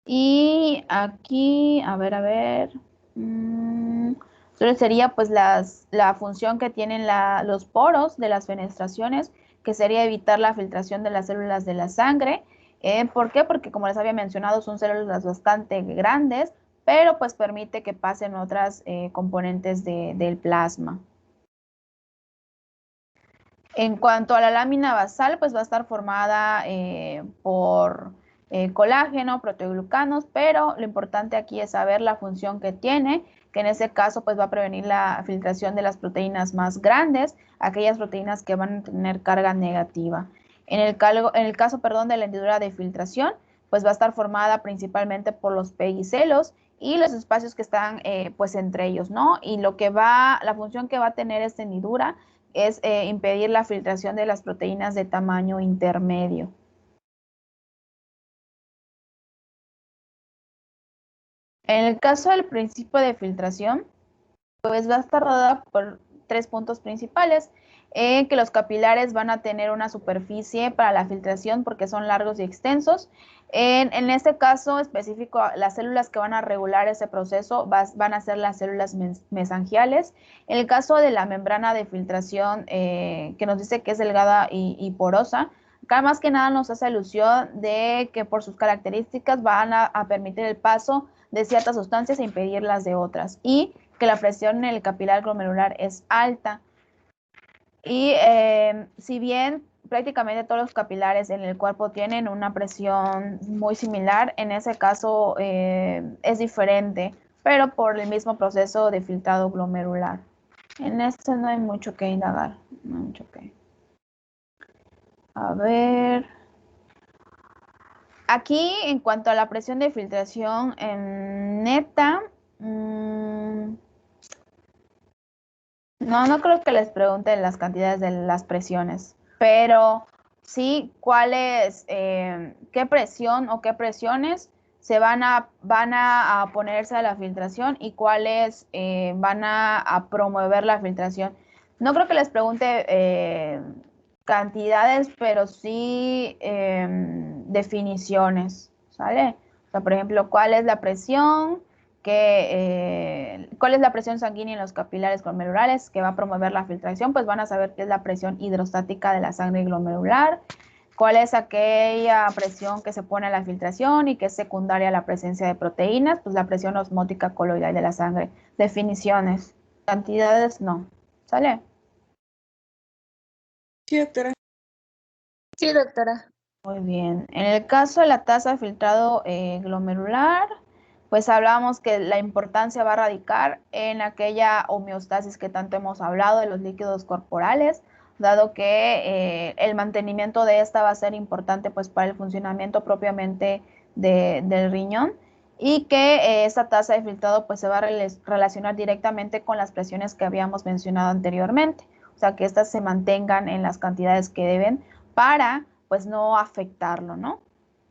Y aquí, a ver, solo sería pues la función que tienen los poros de las fenestraciones, que sería evitar la filtración de las células de la sangre. ¿Por qué? Porque como les había mencionado, son células bastante grandes, pero pues permite que pasen otras componentes del plasma. En cuanto a la lámina basal, pues va a estar formada por colágeno, proteoglucanos, pero lo importante aquí es saber la función que tiene, que en ese caso pues va a prevenir la filtración de las proteínas más grandes, aquellas proteínas que van a tener carga negativa. En el caso de la hendidura de filtración, pues va a estar formada principalmente por los pegicelos y los espacios que están pues entre ellos, ¿no? Y la función que va a tener esta hendidura es impedir la filtración de las proteínas de tamaño intermedio. En el caso del principio de filtración, pues va a estar rodada por 3 puntos principales, que los capilares van a tener una superficie para la filtración porque son largos y extensos. En este caso específico, las células que van a regular ese proceso van a ser las células mesangiales. En el caso de la membrana de filtración, que nos dice que es delgada y porosa, acá más que nada nos hace alusión de que por sus características van a permitir el paso de ciertas sustancias e impedirlas de otras, y que la presión en el capilar glomerular es alta. Y si bien prácticamente todos los capilares en el cuerpo tienen una presión muy similar, en ese caso es diferente, pero por el mismo proceso de filtrado glomerular. En este no hay mucho que indagar, no hay mucho que... A ver... Aquí, en cuanto a la presión de filtración neta, no creo que les pregunten las cantidades de las presiones, pero sí cuáles, qué presión o qué presiones se van a ponerse a la filtración y cuáles van a promover la filtración. No creo que les pregunte cantidades, pero sí definiciones, ¿sale? O sea, por ejemplo, ¿cuál es la presión? ¿Cuál es la presión sanguínea en los capilares glomerulares que va a promover la filtración? Pues van a saber qué es la presión hidrostática de la sangre glomerular, cuál es aquella presión que se pone a la filtración y que es secundaria a la presencia de proteínas, pues la presión osmótica coloidal de la sangre. Definiciones, cantidades no. ¿Sale? Sí, doctora. Sí, doctora. Muy bien. En el caso de la tasa de filtrado glomerular, pues hablamos que la importancia va a radicar en aquella homeostasis que tanto hemos hablado de los líquidos corporales, dado que el mantenimiento de esta va a ser importante pues para el funcionamiento propiamente del riñón y que esta tasa de filtrado pues se va a relacionar directamente con las presiones que habíamos mencionado anteriormente, o sea que estas se mantengan en las cantidades que deben para pues no afectarlo, ¿no?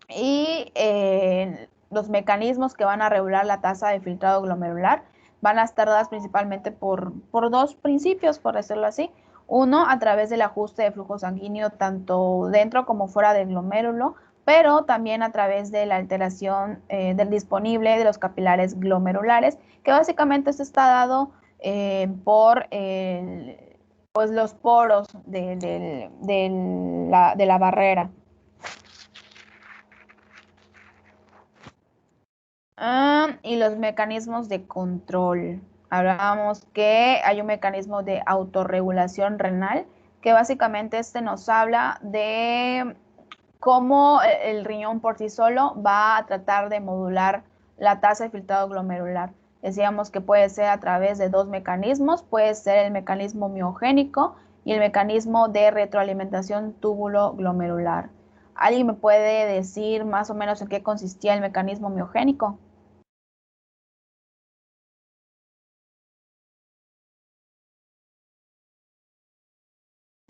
Y los mecanismos que van a regular la tasa de filtrado glomerular van a estar dadas principalmente por dos principios, por decirlo así. Uno, a través del ajuste de flujo sanguíneo tanto dentro como fuera del glomérulo, pero también a través de la alteración del disponible de los capilares glomerulares, que básicamente esto está dado por pues los poros de la barrera. Y los mecanismos de control. Hablábamos que hay un mecanismo de autorregulación renal, que básicamente nos habla de cómo el riñón por sí solo va a tratar de modular la tasa de filtrado glomerular. Decíamos que puede ser a través de dos mecanismos, puede ser el mecanismo miogénico y el mecanismo de retroalimentación túbulo glomerular. ¿Alguien me puede decir más o menos en qué consistía el mecanismo miogénico?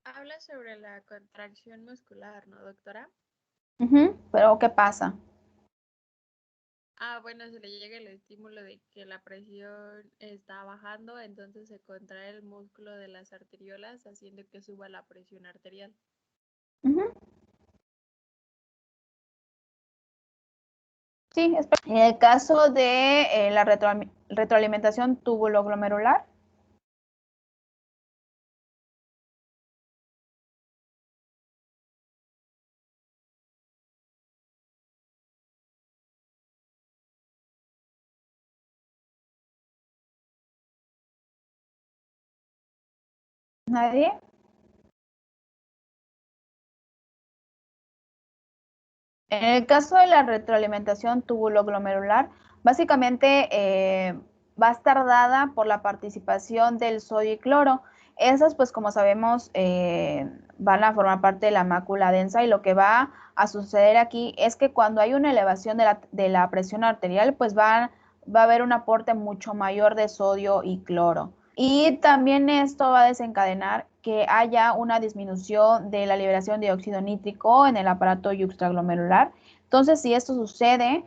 Habla sobre la contracción muscular, ¿no, doctora? Pero ¿qué pasa? Bueno, se le llega el estímulo de que la presión está bajando, entonces se contrae el músculo de las arteriolas, haciendo que suba la presión arterial. Sí, en el caso de la retroalimentación túbulo-glomerular. ¿Nadie? En el caso de la retroalimentación túbulo-glomerular, básicamente va a estar dada por la participación del sodio y cloro. Esas, pues como sabemos, van a formar parte de la mácula densa y lo que va a suceder aquí es que cuando hay una elevación de la presión arterial, pues va a haber un aporte mucho mayor de sodio y cloro. Y también esto va a desencadenar que haya una disminución de la liberación de dióxido nítrico en el aparato yuxtaglomerular. Entonces, si esto sucede,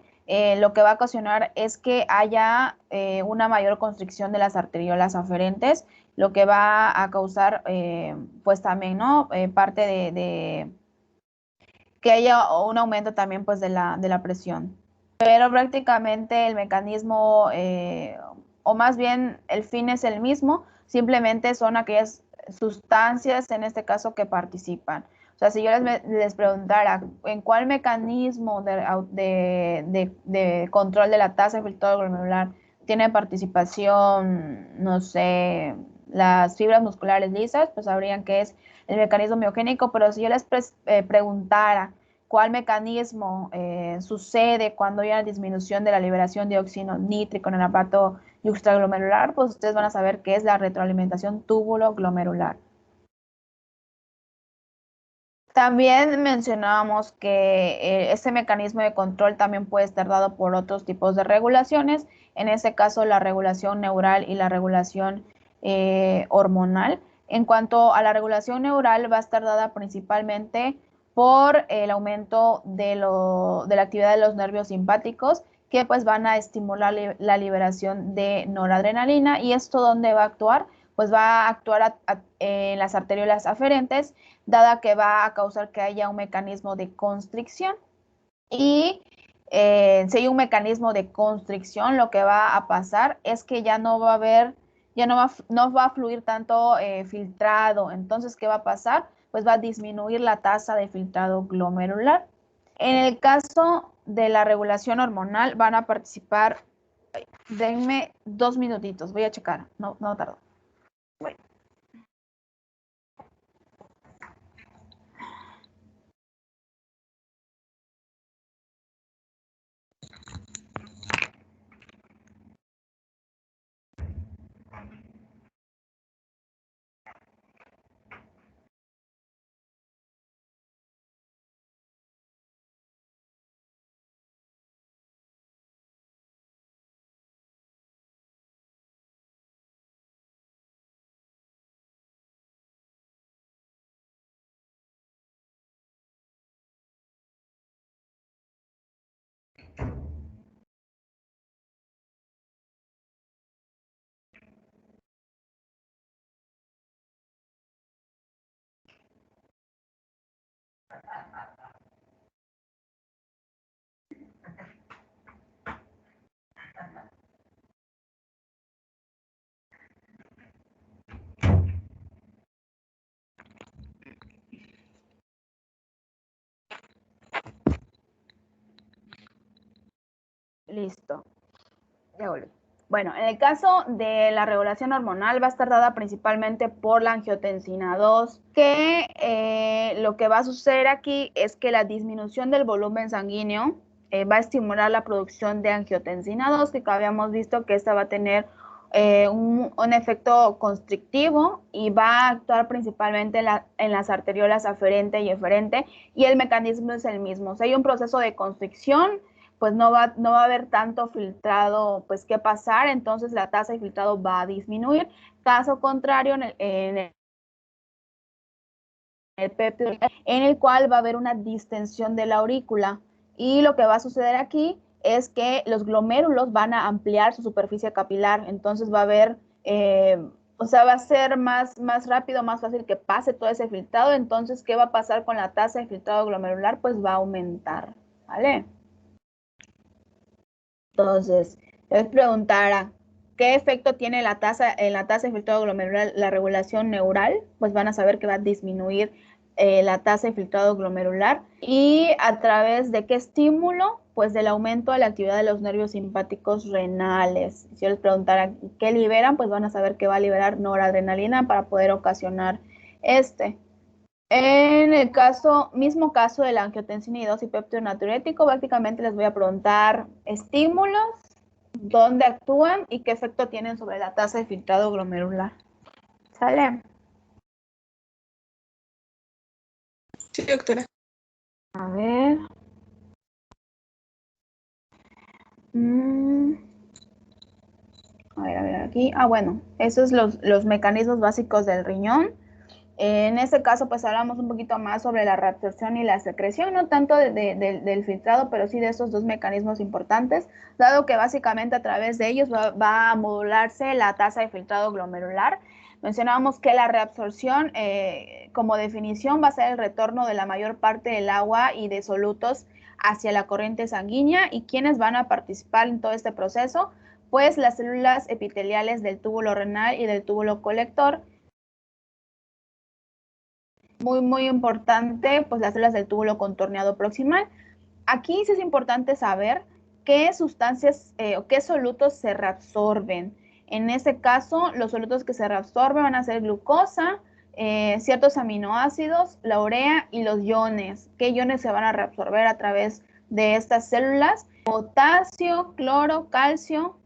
lo que va a ocasionar es que haya una mayor constricción de las arteriolas aferentes, lo que va a causar, pues también, ¿no? Parte de que haya un aumento también, pues, de la presión. Pero prácticamente el mecanismo, o más bien el fin es el mismo, simplemente son aquellas sustancias, en este caso, que participan. O sea, si yo les preguntara en cuál mecanismo de control de la tasa de filtrado glomerular tiene participación, no sé, las fibras musculares lisas, pues sabrían que es el mecanismo miogénico, pero si yo les preguntara cuál mecanismo sucede cuando hay una disminución de la liberación de dióxido nítrico en el aparato yuxtaglomerular, pues ustedes van a saber qué es la retroalimentación túbulo-glomerular. También mencionábamos que este mecanismo de control también puede estar dado por otros tipos de regulaciones, en este caso la regulación neural y la regulación hormonal. En cuanto a la regulación neural, va a estar dada principalmente por el aumento de la actividad de los nervios simpáticos, que pues van a estimular la liberación de noradrenalina. ¿Y esto dónde va a actuar? Pues va a actuar en las arteriolas aferentes, dada que va a causar que haya un mecanismo de constricción. Y si hay un mecanismo de constricción, lo que va a pasar es que ya no va a haber, no va a fluir tanto filtrado. Entonces, ¿qué va a pasar? Pues va a disminuir la tasa de filtrado glomerular. En el caso de la regulación hormonal, van a participar, denme 2 minutitos, voy a checar, no tardo. Bueno. Listo, ya volví. Bueno, en el caso de la regulación hormonal va a estar dada principalmente por la angiotensina 2, que lo que va a suceder aquí es que la disminución del volumen sanguíneo va a estimular la producción de angiotensina 2, que habíamos visto que esta va a tener un efecto constrictivo y va a actuar principalmente en las arteriolas aferente y eferente, y el mecanismo es el mismo. O sea, hay un proceso de constricción, pues no va a haber tanto filtrado pues que pasar, entonces la tasa de filtrado va a disminuir. Caso contrario, en el péptido, en el cual va a haber una distensión de la aurícula, y lo que va a suceder aquí es que los glomérulos van a ampliar su superficie capilar, entonces va a haber, o sea, va a ser más rápido, más fácil que pase todo ese filtrado. Entonces, ¿qué va a pasar con la tasa de filtrado glomerular? Pues va a aumentar, ¿vale? Entonces, les preguntara, ¿qué efecto tiene en la tasa de filtrado glomerular la regulación neural? Pues van a saber que va a disminuir la tasa de filtrado glomerular. ¿Y a través de qué estímulo? Pues del aumento de la actividad de los nervios simpáticos renales. Si yo les preguntara qué liberan, pues van a saber que va a liberar noradrenalina para poder ocasionar este. En el mismo caso de la angiotensina 2 y péptido natriurético, prácticamente les voy a preguntar estímulos, dónde actúan y qué efecto tienen sobre la tasa de filtrado glomerular. ¿Sale? Sí, doctora. A ver. A ver, aquí. Bueno, esos son los mecanismos básicos del riñón. En este caso, pues hablamos un poquito más sobre la reabsorción y la secreción, no tanto del filtrado, pero sí de estos dos mecanismos importantes, dado que básicamente a través de ellos va a modularse la tasa de filtrado glomerular. Mencionábamos que la reabsorción, como definición, va a ser el retorno de la mayor parte del agua y de solutos hacia la corriente sanguínea. ¿Y quiénes van a participar en todo este proceso? Pues las células epiteliales del túbulo renal y del túbulo colector. Muy importante, pues las células del túbulo contorneado proximal. Aquí sí es importante saber qué sustancias o qué solutos se reabsorben. En este caso, los solutos que se reabsorben van a ser glucosa, ciertos aminoácidos, la urea y los iones. ¿Qué iones se van a reabsorber a través de estas células? Potasio, cloro, calcio,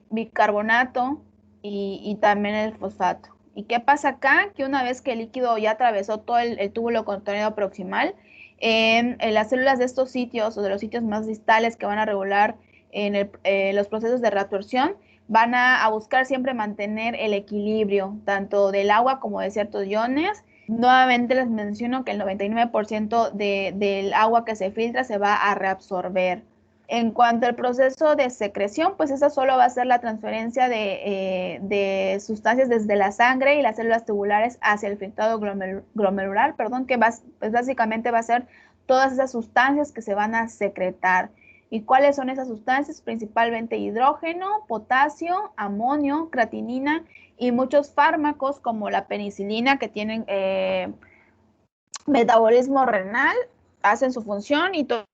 bicarbonato y también el fosfato. ¿Y qué pasa acá? Que una vez que el líquido ya atravesó todo el túbulo contenido proximal, en las células de estos sitios o de los sitios más distales que van a regular los procesos de reabsorción, van a buscar siempre mantener el equilibrio tanto del agua como de ciertos iones. Nuevamente les menciono que el 99% del agua que se filtra se va a reabsorber. En cuanto al proceso de secreción, pues esa solo va a ser la transferencia de sustancias desde la sangre y las células tubulares hacia el filtrado glomerular, que pues básicamente va a ser todas esas sustancias que se van a secretar. ¿Y cuáles son esas sustancias? Principalmente hidrógeno, potasio, amonio, creatinina y muchos fármacos como la penicilina que tienen metabolismo renal, hacen su función y todo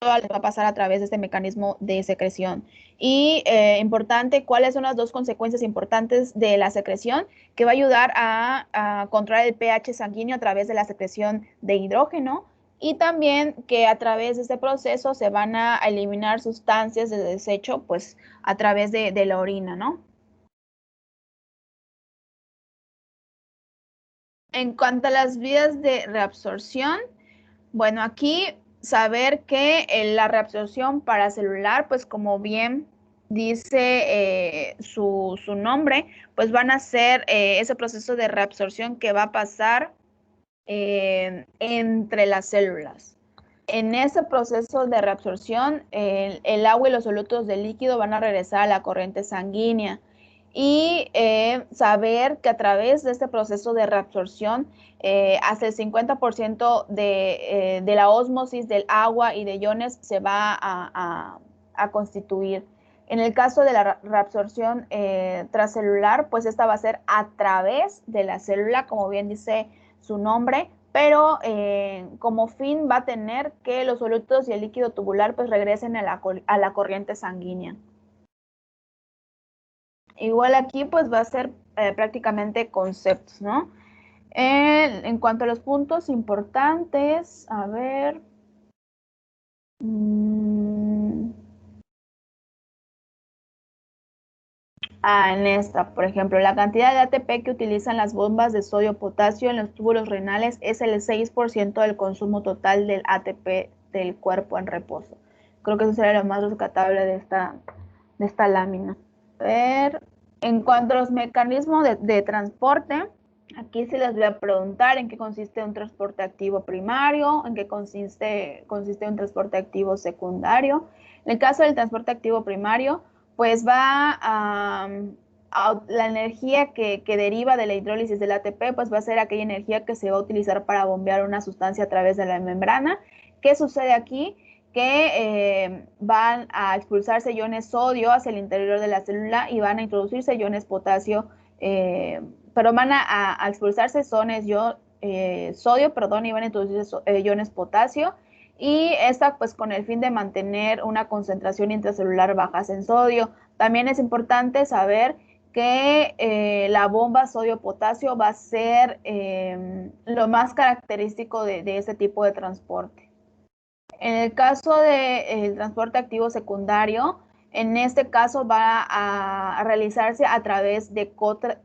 va a pasar a través de este mecanismo de secreción. Y importante, ¿cuáles son las dos consecuencias importantes de la secreción? Que va a ayudar a controlar el pH sanguíneo a través de la secreción de hidrógeno y también que a través de este proceso se van a eliminar sustancias de desecho, pues a través de la orina, ¿no? En cuanto a las vías de reabsorción, bueno, aquí saber que la reabsorción paracelular, pues como bien dice su nombre, pues van a ser ese proceso de reabsorción que va a pasar entre las células. En ese proceso de reabsorción, el agua y los solutos del líquido van a regresar a la corriente sanguínea. Y saber que a través de este proceso de reabsorción, hasta el 50% de la ósmosis del agua y de iones se va a constituir. En el caso de la reabsorción transcelular, pues esta va a ser a través de la célula, como bien dice su nombre, pero como fin va a tener que los solutos y el líquido tubular pues regresen a la corriente sanguínea. Igual aquí pues va a ser prácticamente conceptos, ¿no? En cuanto a los puntos importantes, a ver. En esta, por ejemplo, la cantidad de ATP que utilizan las bombas de sodio-potasio en los túbulos renales es el 6% del consumo total del ATP del cuerpo en reposo. Creo que eso sería lo más rescatable de esta lámina. A ver, en cuanto a los mecanismos de transporte, aquí se les voy a preguntar en qué consiste un transporte activo primario, en qué consiste un transporte activo secundario. En el caso del transporte activo primario, pues va a la energía que deriva de la hidrólisis del ATP, pues va a ser aquella energía que se va a utilizar para bombear una sustancia a través de la membrana. ¿Qué sucede aquí? Que van a expulsarse iones sodio hacia el interior de la célula y van a introducirse iones potasio, pero van a expulsarse sodio, y van a introducirse iones potasio, y esta pues con el fin de mantener una concentración intracelular baja en sodio. También es importante saber que la bomba sodio-potasio va a ser lo más característico de este tipo de transporte. En el caso del transporte activo secundario, en este caso va a realizarse a través de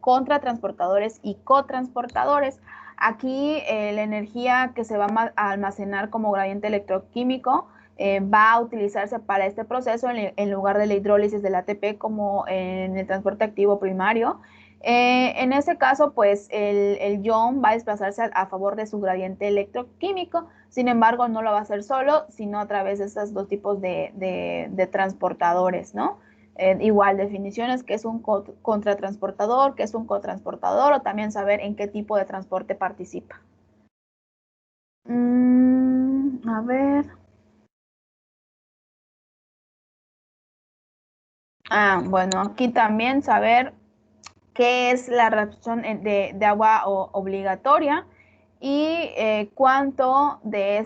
contratransportadores y cotransportadores. Aquí la energía que se va a almacenar como gradiente electroquímico va a utilizarse para este proceso en lugar de la hidrólisis del ATP como en el transporte activo primario. En ese caso, pues el ion va a desplazarse a favor de su gradiente electroquímico. Sin embargo, no lo va a hacer solo, sino a través de estos dos tipos de transportadores, ¿no? Igual, definiciones, qué es un contratransportador, qué es un cotransportador, o también saber en qué tipo de transporte participa. A ver. Bueno, aquí también saber qué es la reabsorción de agua obligatoria y cuánto de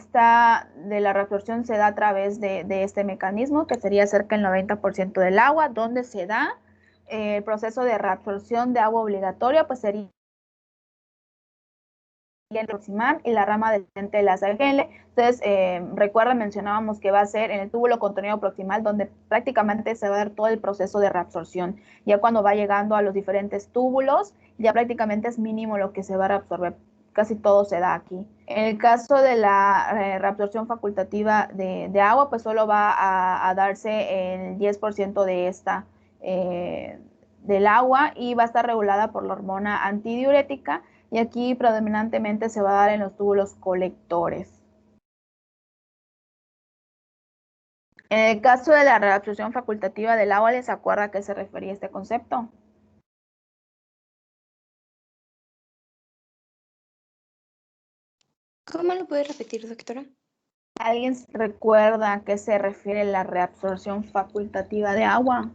la reabsorción se da a través de este mecanismo, que sería cerca del 90% del agua. ¿Dónde se da el proceso de reabsorción de agua obligatoria? Pues sería proximal y la rama descendente de la sargelle. Entonces, recuerda, mencionábamos que va a ser en el túbulo contenido proximal donde prácticamente se va a dar todo el proceso de reabsorción. Ya cuando va llegando a los diferentes túbulos, ya prácticamente es mínimo lo que se va a reabsorber. Casi todo se da aquí. En el caso de la reabsorción facultativa de agua, pues solo va a darse el 10% de esta del agua y va a estar regulada por la hormona antidiurética, y aquí predominantemente se va a dar en los túbulos colectores. En el caso de la reabsorción facultativa del agua, ¿les acuerda a qué se refería este concepto? ¿Cómo lo puede repetir, doctora? ¿Alguien recuerda a qué se refiere la reabsorción facultativa de agua?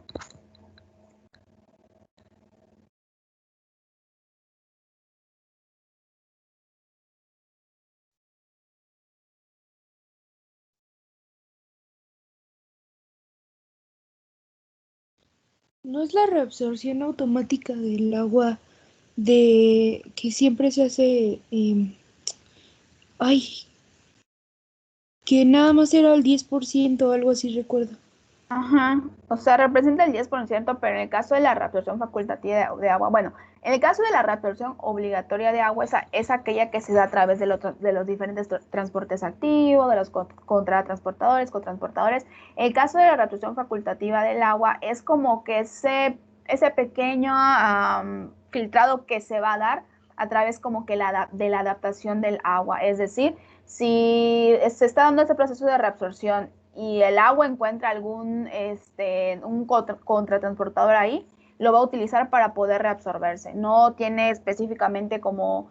¿No es la reabsorción automática del agua de que siempre se hace, ay, que nada más era el 10% o algo así, recuerdo? Ajá, o sea, representa el 10%, pero en el caso de la reabsorción facultativa de agua, bueno, en el caso de la reabsorción obligatoria de agua, es aquella que se da a través de los diferentes transportes activos, de los contratransportadores, cotransportadores. El caso de la reabsorción facultativa del agua es como que ese pequeño filtrado que se va a dar a través como que de la adaptación del agua, es decir, si se está dando ese proceso de reabsorción y el agua encuentra algún un contratransportador ahí, lo va a utilizar para poder reabsorberse. No tiene específicamente como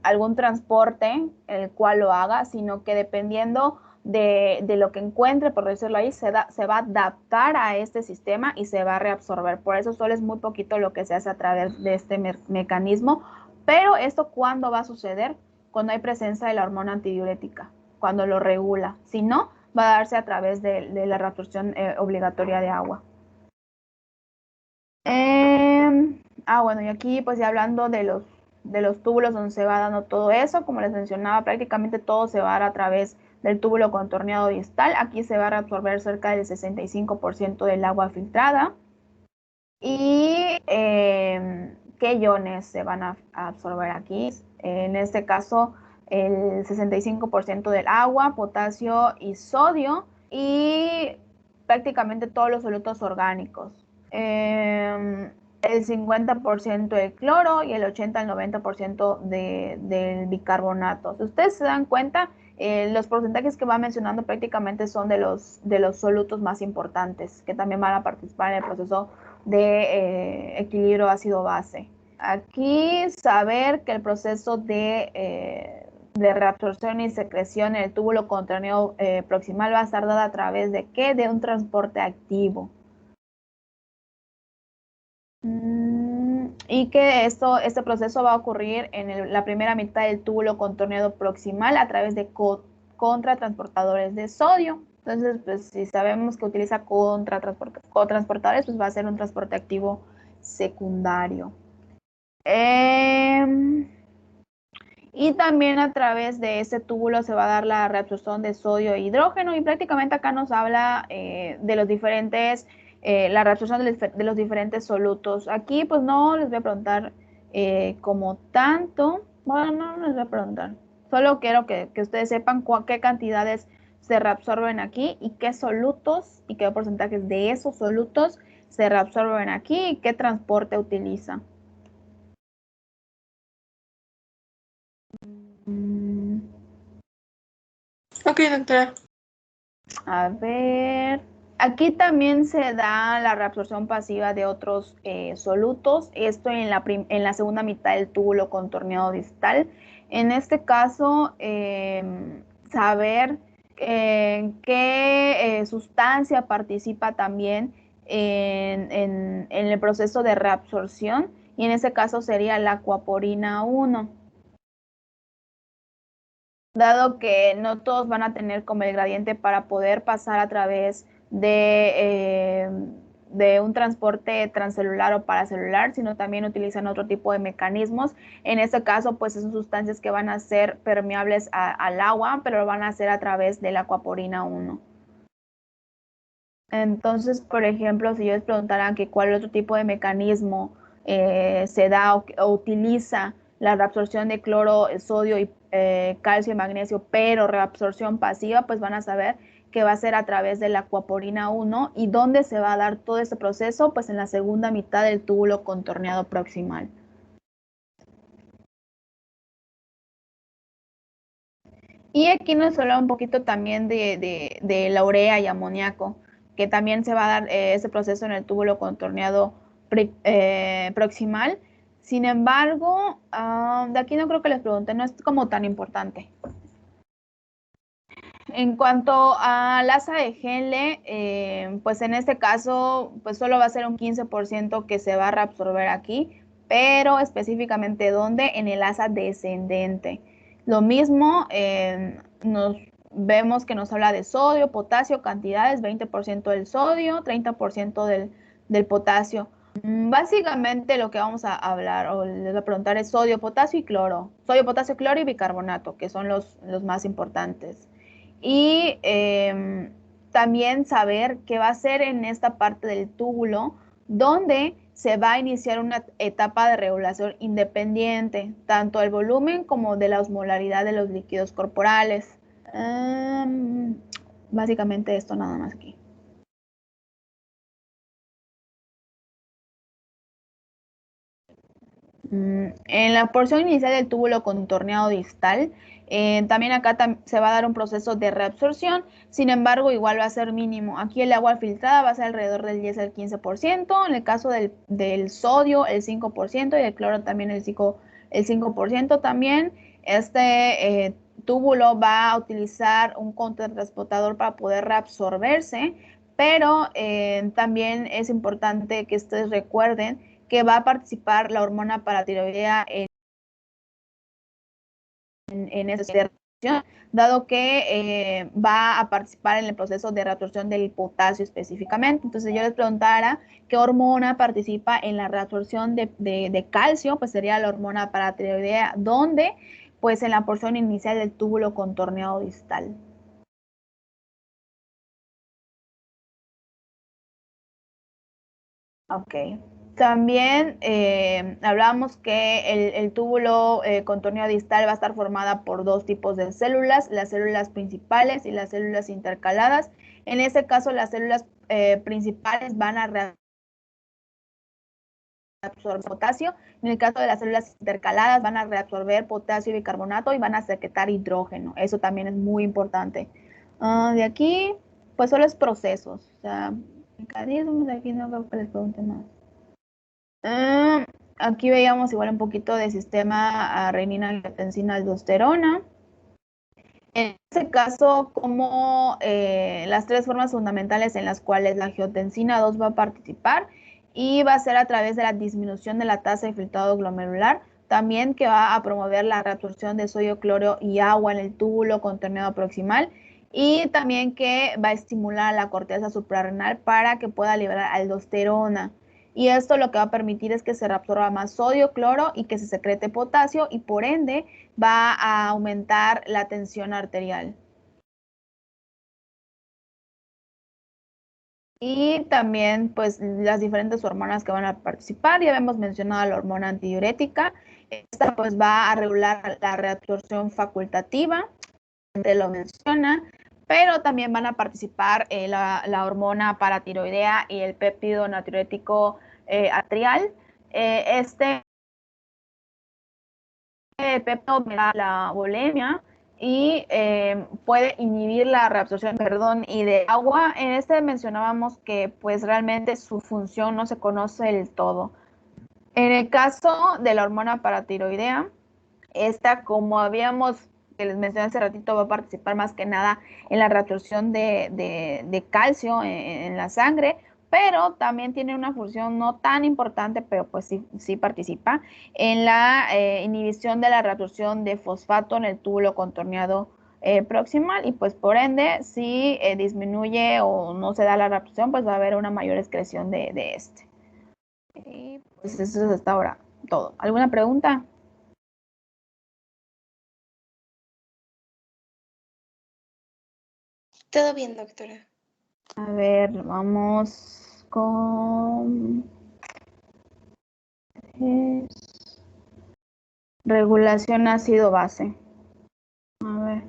algún transporte el cual lo haga, sino que dependiendo de lo que encuentre, por decirlo ahí, se va a adaptar a este sistema y se va a reabsorber. Por eso solo es muy poquito lo que se hace a través de este mecanismo. Pero esto, ¿cuándo va a suceder? Cuando hay presencia de la hormona antidiurética, cuando lo regula. Si no, va a darse a través de la reabsorción obligatoria de agua. Bueno, y aquí pues ya hablando de los túbulos donde se va dando todo eso, como les mencionaba, prácticamente todo se va a dar a través del túbulo contorneado distal. Aquí se va a reabsorber cerca del 65% del agua filtrada. ¿Y qué iones se van a absorber aquí? En este caso, el 65% del agua, potasio y sodio, y prácticamente todos los solutos orgánicos. El 50% del cloro y el 80 al 90% del bicarbonato. Si ustedes se dan cuenta, los porcentajes que va mencionando prácticamente son de los solutos más importantes que también van a participar en el proceso de equilibrio ácido-base. Aquí saber que el proceso de reabsorción y secreción en el túbulo contorneado proximal va a estar dada a través de ¿qué? De un transporte activo. Y que este proceso va a ocurrir en la primera mitad del túbulo contorneado proximal a través de contratransportadores de sodio. Entonces, pues si sabemos que utiliza cotransportadores, pues va a ser un transporte activo secundario. Y también a través de este túbulo se va a dar la reabsorción de sodio e hidrógeno, y prácticamente acá nos habla de los diferentes, la reabsorción de los diferentes solutos. Aquí pues no les voy a preguntar como tanto, bueno, no les voy a preguntar, solo quiero que ustedes sepan qué cantidades se reabsorben aquí y qué solutos y qué porcentajes de esos solutos se reabsorben aquí y qué transporte utiliza. Ok, doctora. A ver, aquí también se da la reabsorción pasiva de otros solutos, esto en la segunda mitad del túbulo contorneado distal. En este caso, saber qué sustancia participa también en el proceso de reabsorción, y en este caso sería la aquaporina 1. Dado que no todos van a tener como el gradiente para poder pasar a través de un transporte transcelular o paracelular, sino también utilizan otro tipo de mecanismos. En este caso, pues son sustancias que van a ser permeables al agua, pero lo van a hacer a través de la aquaporina 1. Entonces, por ejemplo, si yo les preguntara que cuál otro tipo de mecanismo se da o utiliza la reabsorción de cloro, sodio y calcio y magnesio, pero reabsorción pasiva, pues van a saber que va a ser a través de la aquaporina 1. ¿Y dónde se va a dar todo este proceso? Pues en la segunda mitad del túbulo contorneado proximal. Y aquí nos habla un poquito también de la urea y amoníaco, que también se va a dar ese proceso en el túbulo contorneado proximal. Sin embargo, de aquí no creo que les pregunte, no es como tan importante. En cuanto al asa de Henle, pues en este caso, pues solo va a ser un 15% que se va a reabsorber aquí, pero específicamente ¿dónde? En el asa descendente. Lo mismo, nos vemos que nos habla de sodio, potasio, cantidades, 20% del sodio, 30% del potasio. Básicamente lo que vamos a hablar o les voy a preguntar es sodio, potasio y cloro. Sodio, potasio, cloro y bicarbonato, que son los más importantes. Y también saber qué va a ser en esta parte del túbulo donde se va a iniciar una etapa de regulación independiente, tanto del volumen como de la osmolaridad de los líquidos corporales. Básicamente esto nada más aquí. En la porción inicial del túbulo contorneado distal, también acá se va a dar un proceso de reabsorción, sin embargo igual va a ser mínimo. Aquí el agua filtrada va a ser alrededor del 10 al 15%, en el caso del sodio el 5% y del cloro también el 5% también. Este túbulo va a utilizar un contratransportador para poder reabsorberse, pero también es importante que ustedes recuerden que va a participar la hormona paratiroidea en esta reacción, dado que va a participar en el proceso de reabsorción del potasio específicamente. Entonces yo les preguntara qué hormona participa en la reabsorción de calcio, pues sería la hormona paratiroidea, donde pues en la porción inicial del túbulo contorneado distal. Ok. También hablábamos que el túbulo contorneado distal va a estar formada por dos tipos de células, las células principales y las células intercaladas. En este caso, las células principales van a reabsorber potasio. En el caso de las células intercaladas, van a reabsorber potasio y bicarbonato y van a secretar hidrógeno. Eso también es muy importante. De aquí, pues solo es procesos. O sea, mecanismos, de aquí no creo que les pregunte más. Aquí veíamos igual un poquito de sistema renina, angiotensina, aldosterona. En este caso, como las tres formas fundamentales en las cuales la angiotensina 2 va a participar y va a ser a través de la disminución de la tasa de filtrado glomerular, también que va a promover la reabsorción de sodio, cloro y agua en el túbulo contorneado proximal y también que va a estimular la corteza suprarrenal para que pueda liberar aldosterona. Y esto lo que va a permitir es que se reabsorba más sodio, cloro y que se secrete potasio y por ende va a aumentar la tensión arterial. Y también pues las diferentes hormonas que van a participar, ya hemos mencionado la hormona antidiurética, esta pues va a regular la reabsorción facultativa, te lo menciona, pero también van a participar la hormona paratiroidea y el péptido natriurético atrial. Este péptido me da la bulimia y puede inhibir la reabsorción, y de agua. En este mencionábamos que pues realmente su función no se conoce del todo. En el caso de la hormona paratiroidea, esta, como habíamos, que les mencioné hace ratito, va a participar más que nada en la reabsorción de calcio en la sangre, pero también tiene una función no tan importante, pero pues sí participa en la inhibición de la reabsorción de fosfato en el túbulo contorneado proximal y pues por ende si disminuye o no se da la reabsorción, pues va a haber una mayor excreción de este. Y pues eso es hasta ahora todo. ¿Alguna pregunta? Todo bien, doctora. A ver, vamos con regulación ácido base. A ver.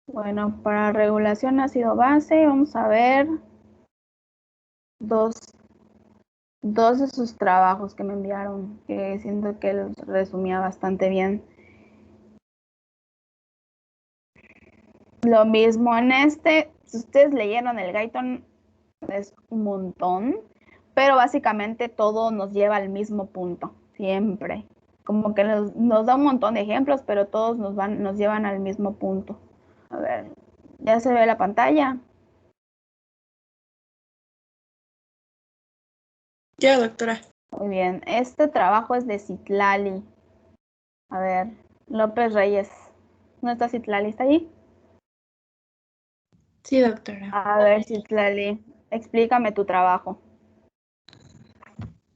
Bueno, para regulación ácido base vamos a ver dos de sus trabajos que me enviaron, que siento que los resumía bastante bien. Lo mismo en este, si ustedes leyeron el Guyton, es un montón, pero básicamente todo nos lleva al mismo punto, siempre. Como que nos da un montón de ejemplos, pero todos nos llevan al mismo punto. A ver, ¿ya se ve la pantalla? Ya, doctora. Muy bien, este trabajo es de Citlali. A ver, López Reyes. ¿No está Citlali? ¿Está ahí? Sí, doctora. A ver, Citlali, explícame tu trabajo.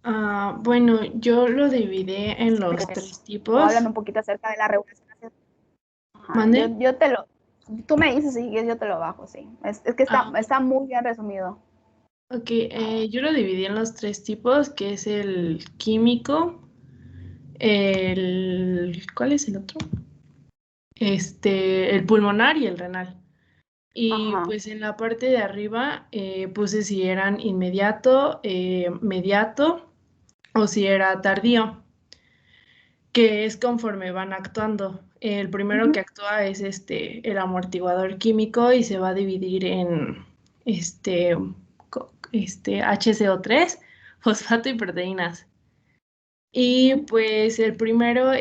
Bueno, yo lo dividí en los 3 tipos. Háblame un poquito acerca de la regulación. Ajá, ¿Mande? tú me dices si quieres, yo te lo bajo, sí. Es que está muy bien resumido. Ok, yo lo dividí en los 3 tipos, que es el químico, ¿cuál es el otro? El pulmonar y el renal. Y Ajá. pues en la parte de arriba puse si eran inmediato, mediato o si era tardío, que es conforme van actuando. El primero que actúa es el amortiguador químico y se va a dividir en HCO3, fosfato y proteínas. Y pues el primero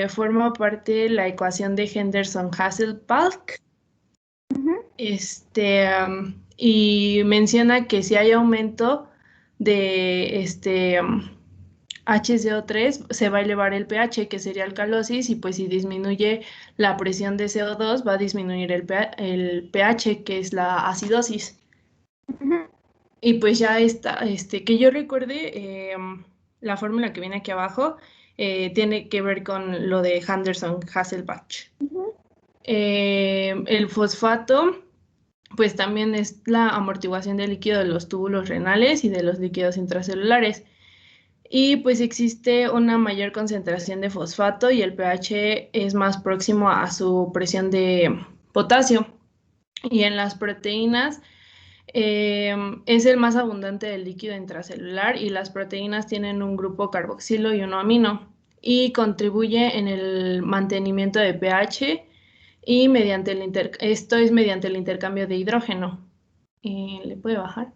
forma parte de la ecuación de Henderson-Hasselbalch. Y menciona que si hay aumento de HCO3, se va a elevar el pH, que sería alcalosis, y pues si disminuye la presión de CO2, va a disminuir el pH, que es la acidosis. Y pues ya está, que yo recuerde, la fórmula que viene aquí abajo tiene que ver con lo de Henderson-Hasselbalch. El fosfato, pues también es la amortiguación del líquido de los túbulos renales y de los líquidos intracelulares. Y pues existe una mayor concentración de fosfato y el pH es más próximo a su presión de potasio. Y en las proteínas es el más abundante del líquido intracelular y las proteínas tienen un grupo carboxilo y uno amino y contribuye en el mantenimiento de pH y esto es mediante el intercambio de hidrógeno. ¿Le puede bajar?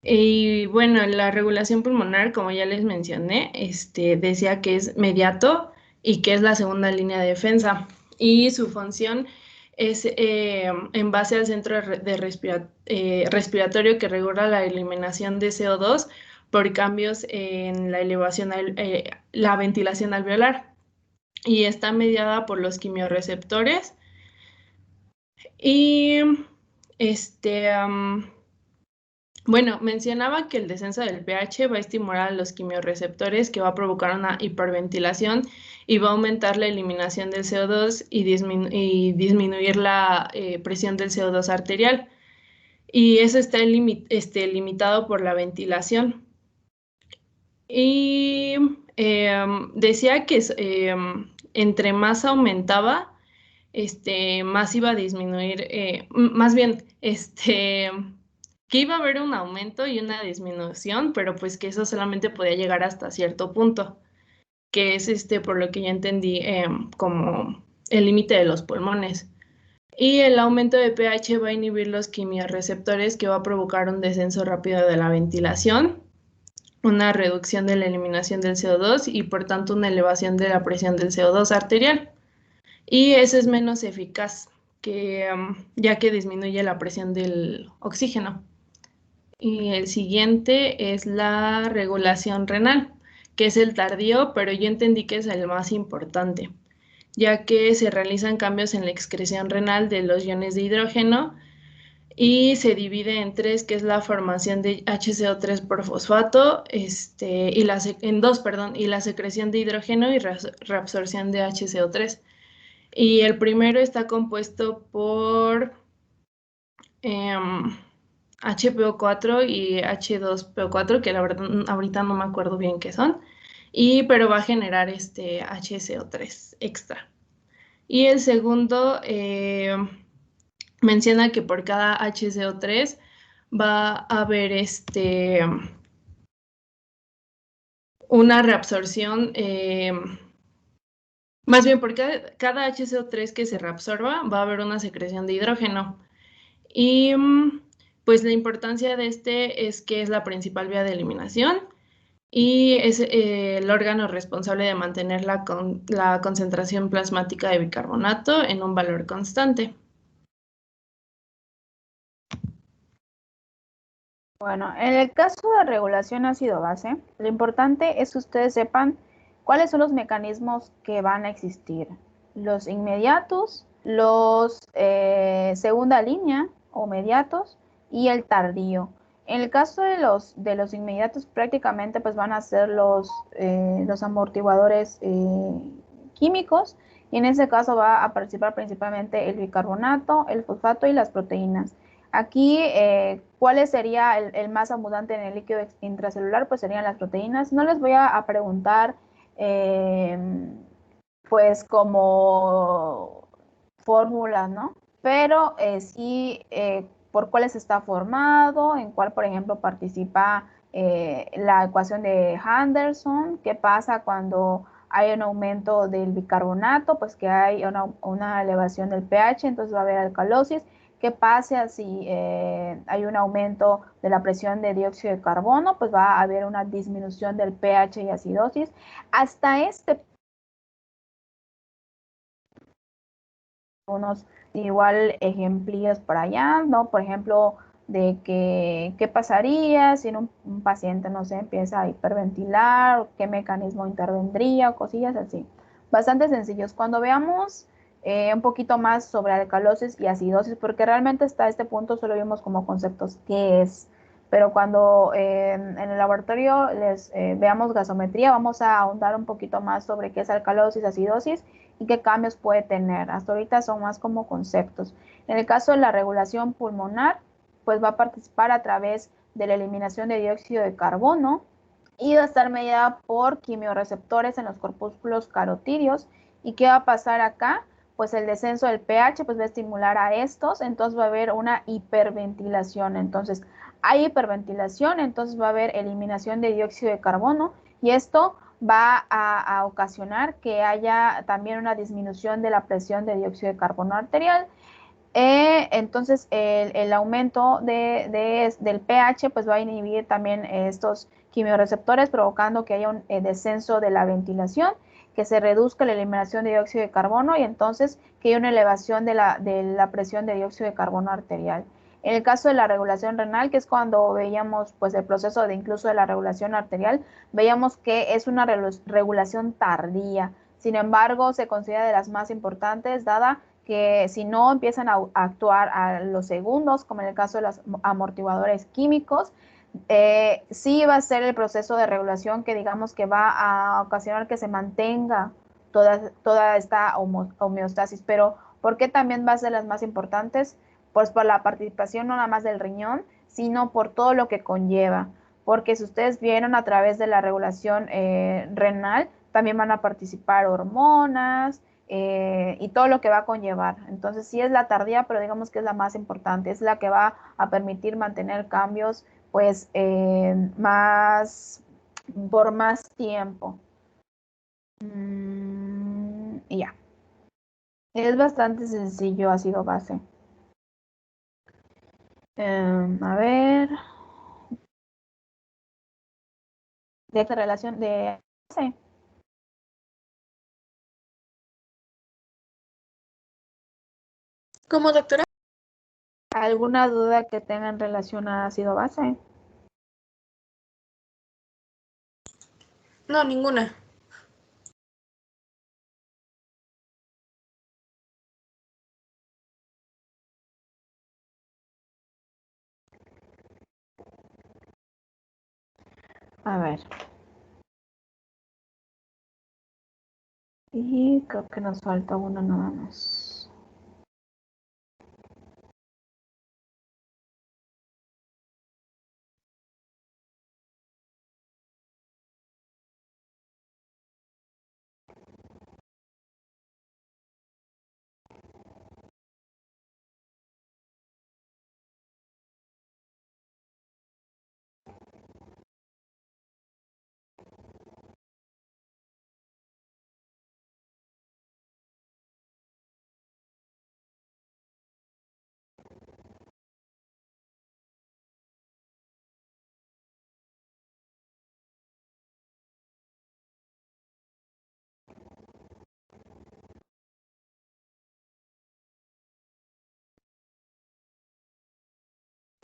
Y bueno, la regulación pulmonar, como ya les mencioné, decía que es mediato y que es la segunda línea de defensa. Y su función es en base al centro respiratorio que regula la eliminación de CO2 por cambios en la elevación, la ventilación alveolar. Y está mediada por los quimiorreceptores. Y bueno, mencionaba que el descenso del pH va a estimular a los quimiorreceptores, que va a provocar una hiperventilación y va a aumentar la eliminación del CO2 y disminuir la presión del CO2 arterial. Y eso está limitado por la ventilación. Y decía que entre más aumentaba, más iba a disminuir, más bien, que iba a haber un aumento y una disminución, pero pues que eso solamente podía llegar hasta cierto punto, que es por lo que yo entendí como el límite de los pulmones. Y el aumento de pH va a inhibir los quimiorreceptores, que va a provocar un descenso rápido de la ventilación, una reducción de la eliminación del CO2 y por tanto una elevación de la presión del CO2 arterial. Y eso es menos eficaz, ya que disminuye la presión del oxígeno. Y el siguiente es la regulación renal, que es el tardío, pero yo entendí que es el más importante, ya que se realizan cambios en la excreción renal de los iones de hidrógeno y se divide en tres, que es la formación de HCO3 por fosfato, en dos, perdón, y la secreción de hidrógeno y reabsorción de HCO3. Y el primero está compuesto por HPO4 y H2PO4, que la verdad ahorita no me acuerdo bien qué son, pero va a generar HCO3 extra. Y el segundo menciona que por cada HCO3 va a haber una reabsorción, más bien por cada HCO3 que se reabsorba va a haber una secreción de hidrógeno. Y pues la importancia de es que es la principal vía de eliminación y es el órgano responsable de mantener la concentración plasmática de bicarbonato en un valor constante. Bueno, en el caso de regulación ácido-base, lo importante es que ustedes sepan cuáles son los mecanismos que van a existir. Los inmediatos, los segunda línea o mediatos y el tardío. En el caso de los inmediatos, prácticamente pues van a ser los amortiguadores químicos, y en ese caso va a participar principalmente el bicarbonato, el fosfato y las proteínas. Aquí, ¿cuál sería el más abundante en el líquido intracelular? Pues serían las proteínas. No les voy a preguntar, pues, como fórmulas, ¿no? Pero sí, por cuáles está formado, en cuál, por ejemplo, participa la ecuación de Henderson, qué pasa cuando hay un aumento del bicarbonato, pues que hay una elevación del pH, entonces va a haber alcalosis. ¿Qué pasa si hay un aumento de la presión de dióxido de carbono? Pues va a haber una disminución del pH y acidosis. Hasta unos igual ejemplillos por allá, ¿no? Por ejemplo, de que qué pasaría si un paciente, no sé, empieza a hiperventilar, qué mecanismo intervendría, cosillas así. Bastante sencillos. Cuando veamos un poquito más sobre alcalosis y acidosis, porque realmente hasta este punto solo vimos como conceptos qué es, pero cuando en el laboratorio les veamos gasometría, vamos a ahondar un poquito más sobre qué es alcalosis, acidosis y qué cambios puede tener. Hasta ahorita son más como conceptos. En el caso de la regulación pulmonar, pues va a participar a través de la eliminación de dióxido de carbono y va a estar mediada por quimiorreceptores en los corpúsculos carotídeos. ¿Y qué va a pasar acá? Pues el descenso del pH pues va a estimular a estos, entonces va a haber una hiperventilación. Entonces, hay hiperventilación, entonces va a haber eliminación de dióxido de carbono y esto va a ocasionar que haya también una disminución de la presión de dióxido de carbono arterial. Entonces, el aumento del pH pues va a inhibir también estos quimiorreceptores, provocando que haya un descenso de la ventilación, que se reduzca la eliminación de dióxido de carbono y entonces que haya una elevación de la presión de dióxido de carbono arterial. En el caso de la regulación renal, que es cuando veíamos pues el proceso de incluso de la regulación arterial, veíamos que es una regulación tardía. Sin embargo, se considera de las más importantes, dada que si no empiezan a actuar a los segundos, como en el caso de los amortiguadores químicos, sí va a ser el proceso de regulación que digamos que va a ocasionar que se mantenga toda esta homeostasis. Pero ¿por qué también va a ser las más importantes? Pues por la participación no nada más del riñón, sino por todo lo que conlleva. Porque si ustedes vieron a través de la regulación renal, también van a participar hormonas, y todo lo que va a conllevar. Entonces sí es la tardía, pero digamos que es la más importante, es la que va a permitir mantener cambios pues por más tiempo. Y ya. Es bastante sencillo ácido base. A ver. De esta relación de base. ¿Cómo, doctora? ¿Alguna duda que tengan en relación a ácido base? No, ninguna. A ver. Y creo que nos falta uno nada más.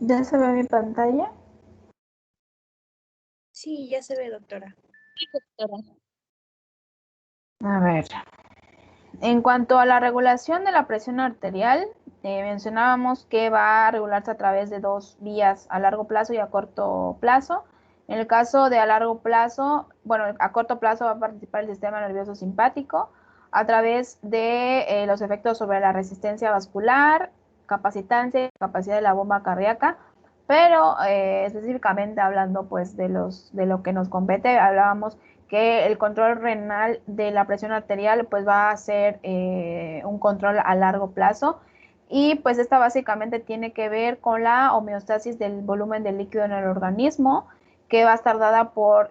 ¿Ya se ve mi pantalla? Sí, ya se ve, doctora. A ver. En cuanto a la regulación de la presión arterial, mencionábamos que va a regularse a través de dos vías, a largo plazo y a corto plazo. En el caso de a largo plazo, bueno, a corto plazo va a participar el sistema nervioso simpático a través de los efectos sobre la resistencia vascular, capacitancia y capacidad de la bomba cardíaca, pero específicamente hablando pues de lo que nos compete, hablábamos que el control renal de la presión arterial pues va a ser un control a largo plazo y pues esta básicamente tiene que ver con la homeostasis del volumen del líquido en el organismo, que va a estar dada por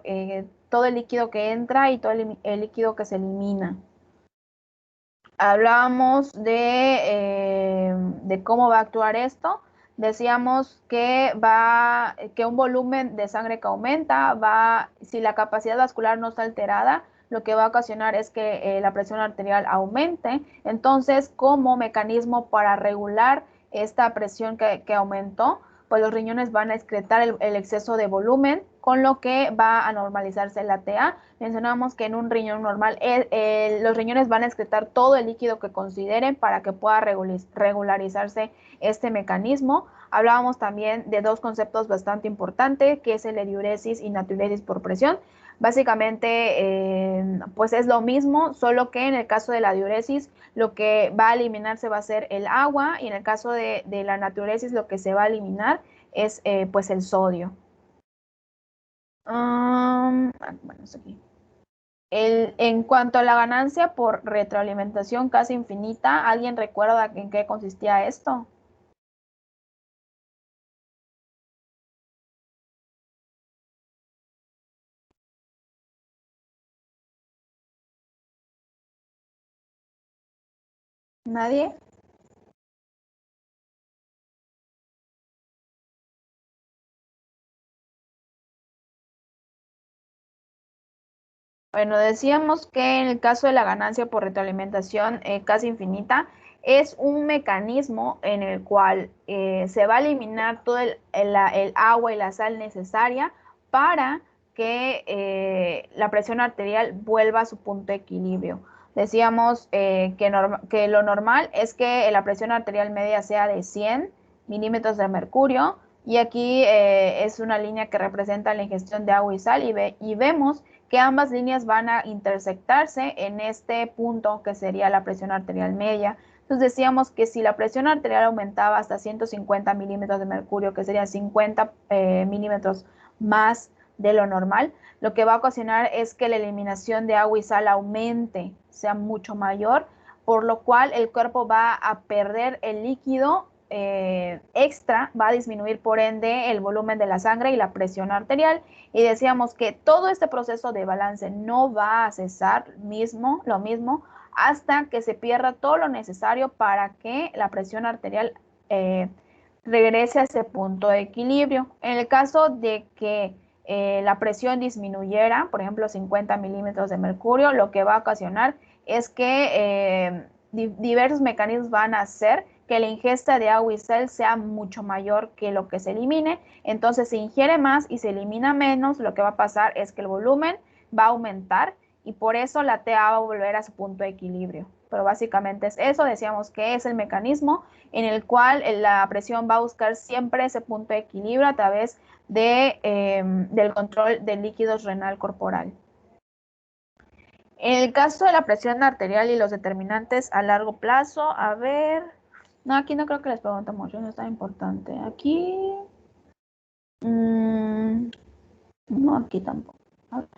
todo el líquido que entra y todo el líquido que se elimina. Hablábamos de cómo va a actuar esto. Decíamos que que un volumen de sangre que aumenta, si la capacidad vascular no está alterada, lo que va a ocasionar es que la presión arterial aumente. Entonces, como mecanismo para regular esta presión que aumentó, pues los riñones van a excretar el exceso de volumen, con lo que va a normalizarse la TA. Mencionamos que en un riñón normal los riñones van a excretar todo el líquido que consideren para que pueda regularizarse este mecanismo. Hablábamos también de dos conceptos bastante importantes, que es el diuresis y natriuresis por presión. Básicamente, pues es lo mismo, solo que en el caso de la diuresis lo que va a eliminarse va a ser el agua y en el caso de la natriuresis lo que se va a eliminar es pues el sodio. Bueno, es aquí. En cuanto a la ganancia por retroalimentación casi infinita, ¿alguien recuerda en qué consistía esto? ¿Nadie? Bueno, decíamos que en el caso de la ganancia por retroalimentación casi infinita, es un mecanismo en el cual se va a eliminar todo el agua y la sal necesaria para que la presión arterial vuelva a su punto de equilibrio. Decíamos que lo normal es que la presión arterial media sea de 100 milímetros de mercurio y aquí es una línea que representa la ingestión de agua y sal y vemos que ambas líneas van a intersectarse en este punto que sería la presión arterial media. Entonces decíamos que si la presión arterial aumentaba hasta 150 milímetros de mercurio, que sería 50 milímetros más de lo normal, lo que va a ocasionar es que la eliminación de agua y sal aumente, sea mucho mayor, por lo cual el cuerpo va a perder el líquido extra, va a disminuir por ende el volumen de la sangre y la presión arterial. Y decíamos que todo este proceso de balance no va a cesar lo mismo hasta que se pierda todo lo necesario para que la presión arterial regrese a ese punto de equilibrio. En el caso de que la presión disminuyera, por ejemplo 50 milímetros de mercurio, lo que va a ocasionar es que diversos mecanismos van a hacer que la ingesta de agua y sal sea mucho mayor que lo que se elimine. Entonces se ingiere más y se elimina menos, lo que va a pasar es que el volumen va a aumentar y por eso la TA va a volver a su punto de equilibrio. Pero básicamente es eso, decíamos que es el mecanismo en el cual la presión va a buscar siempre ese punto de equilibrio a través del control del líquido renal corporal. En el caso de la presión arterial y los determinantes a largo plazo, a ver, no, aquí no creo que les pregunte mucho, no es tan importante. Aquí, no, aquí tampoco. A ver.